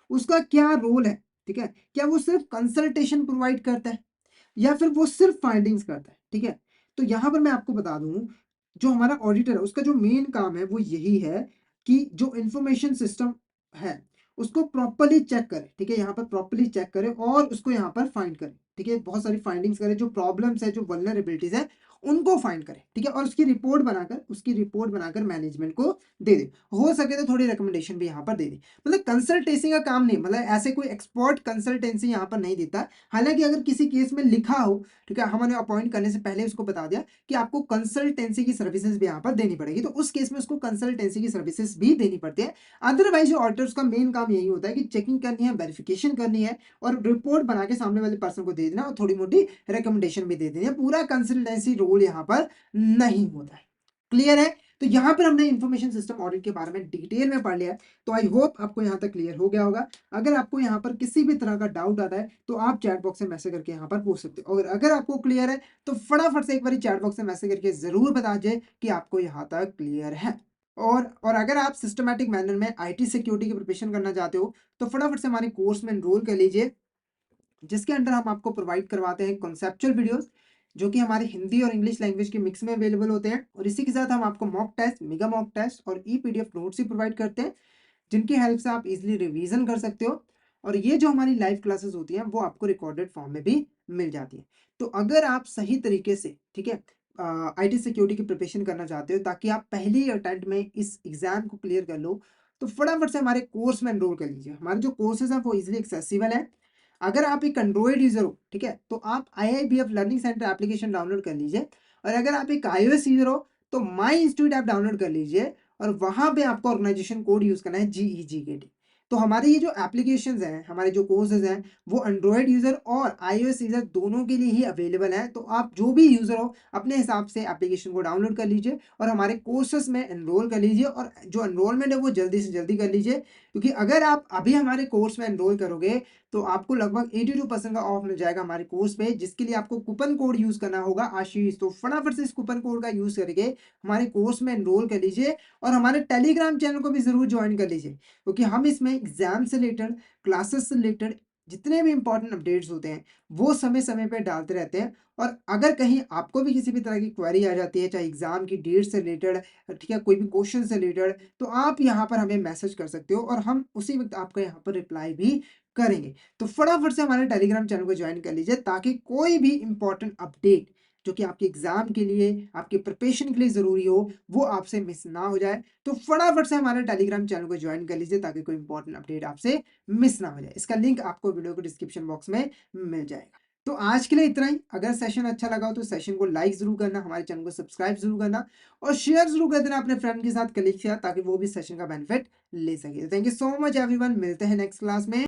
Speaker 1: उसका क्या रोल है, ठीक है? क्या वो सिर्फ कंसल्टेशन प्रोवाइड करता है या फिर वो सिर्फ फाइंडिंग्स करता है, ठीक है? तो यहाँ पर मैं आपको बता दूँ, जो हमारा ऑडिटर है, उसका जो मेन काम है, वो यही है कि जो इन्फॉर्मेशन सिस्टम है, उसको प्रॉपर्ली चेक करे, ठीक है? यहाँ पर प्रॉपर्ली चेक करे और उसको यहाँ पर फाइंड करे, ठीक है? बहुत सारी फाइंडिंग्स करे, जो प्रॉब्लम्स है, जो वल्नरेबिलिटीज़ है, उनको फाइंड करे, ठीक है? और उसकी रिपोर्ट बनाकर मैनेजमेंट को दे दे। हो सके तो थोड़ी रिकमेंडेशन भी यहाँ पर दे दे। मतलब कंसल्टेंसी का काम नहीं, मतलब ऐसे कोई एक्सपर्ट कंसल्टेंसी यहाँ पर नहीं देता। हालाँकि अगर किसी केस में लिखा हो, ठीक है, हमने अपॉइंट करने से पहले उसको बता दिया कि आपको कंसल्टेंसी की सर्विसेज भी यहाँ पर देनी पड़ेगी, तो उस केस में उसको कंसल्टेंसी की सर्विसेज भी देनी पड़ती है। अदरवाइज जो ऑडिटर्स का मेन काम यही होता है कि चेकिंग करनी है, वेरिफिकेशन करनी है और रिपोर्ट बना के सामने वाले पर्सन को दे देना और थोड़ी मोटी रिकमेंडेशन भी दे देनी है। पूरा कंसल्टेंसी रोल यहाँ पर नहीं होता है। क्लियर है? तो यहाँ पर हमने इन्फॉर्मेशन सिस्टम ऑडिट के बारे में डिटेल में पढ़ लिया है, तो आई होप आपको यहाँ तक क्लियर हो गया होगा। अगर आपको यहाँ पर किसी भी तरह का डाउट आता है, तो आप चैट बॉक्स में मैसेज करके यहाँ पर पूछ सकते हो, और अगर आपको क्लियर है, तो फटाफट से एक बार चैट बॉक्स में मैसेज करके ज़रूर बता दीजिए कि आपको यहाँ तक क्लियर है। और अगर आप सिस्टमैटिक मैनर में आईटी सिक्योरिटी की प्रिपरेशन करना चाहते हो, तो फटाफट से हमारे कोर्स में एनरोल कर लीजिए, जिसके अंडर हम आपको प्रोवाइड करवाते हैं कॉन्सेप्चुअल वीडियोस, जो कि हमारे हिंदी और इंग्लिश लैंग्वेज के मिक्स में अवेलेबल होते हैं, और इसी के साथ हम आपको mock test, mega mock test और ई पीडीएफ नोट्स भी प्रोवाइड करते हैं, जिनकी हेल्प से आप इजीली रिवीजन कर सकते हो। और ये जो हमारी लाइव क्लासेस होती हैं, वो आपको रिकॉर्डेड फॉर्म में भी मिल जाती हैं। तो अगर आप सही तरीके से, ठीक है, आईटी सिक्योरिटी की प्रिपरेशन करना चाहते हो, ताकि आप पहले ही अटेम्प्ट में इस एग्जाम को क्लियर कर लो, तो फटाफट से हमारे कोर्स में एनरोल कर लीजिए। हमारे जो कोर्सेज हैं वो इजीली एक्सेसिबल है। अगर आप एक एंड्रॉइड यूजर हो, ठीक है, तो आप IIBF learning centre application download कर लीजिए, और अगर आप एक iOS यूजर हो, तो माई इंस्टीट्यूट ऐप डाउनलोड कर लीजिए, और वहां पे आपको ऑर्गेनाइजेशन कोड यूज करना है GEGKT। तो हमारे ये जो एप्लीकेशंस हैं, हमारे जो कोर्सेज हैं, वो एंड्रॉयड यूजर और iOS यूजर दोनों के लिए ही अवेलेबल है। तो आप जो भी यूजर हो, अपने हिसाब से एप्लीकेशन को डाउनलोड कर लीजिए और हमारे कोर्सेज में एनरोल कर लीजिए, और जो एनरोलमेंट है वो जल्दी से जल्दी कर लीजिए, क्योंकि अगर आप अभी हमारे कोर्स में एनरोल करोगे, तो आपको लगभग 82% का ऑफ मिल जाएगा हमारे कोर्स पे, जिसके लिए आपको कूपन कोड यूज करना होगा आशीष। तो फटाफट से इस कूपन कोड का यूज करके हमारे कोर्स में एनरोल कर लीजिए, और हमारे टेलीग्राम चैनल को भी जरूर ज्वाइन कर लीजिए, क्योंकि हम इसमें एग्जाम से रिलेटेड, क्लासेस से रिलेटेड जितने भी इंपॉर्टेंट अपडेट्स होते हैं, वो समय समय पे डालते रहते हैं। और अगर कहीं आपको भी किसी भी तरह की क्वेरी आ जाती है, चाहे एग्जाम की डेट से रिलेटेड, ठीक है, कोई भी क्वेश्चन से रिलेटेड, तो आप यहाँ पर हमें मैसेज कर सकते हो, और हम उसी वक्त आपका यहाँ पर रिप्लाई भी करेंगे। तो फटाफट से हमारे टेलीग्राम चैनल को ज्वाइन कर लीजिए, ताकि कोई भी इंपॉर्टेंट अपडेट जो कि आपके एग्जाम के लिए, आपके प्रिपरेशन के लिए जरूरी हो, वो आपसे मिस ना हो जाए। तो फटाफट से हमारे टेलीग्राम चैनल को ज्वाइन कर लीजिए, ताकि कोई इंपॉर्टेंट अपडेट आपसे मिस ना हो जाए। इसका लिंक आपको वीडियो को डिस्क्रिप्शन बॉक्स में मिल जाएगा। तो आज के लिए इतना ही। अगर सेशन अच्छा लगा हो, तो सेशन को लाइक जरूर करना, हमारे चैनल को सब्सक्राइब जरूर करना, और शेयर जरूर कर देना अपने फ्रेंड के साथ, कलीग के साथ, ताकि वो भी सेशन का बेनिफिट ले सके। Thank you so much everyone, मिलते हैं नेक्स्ट क्लास में।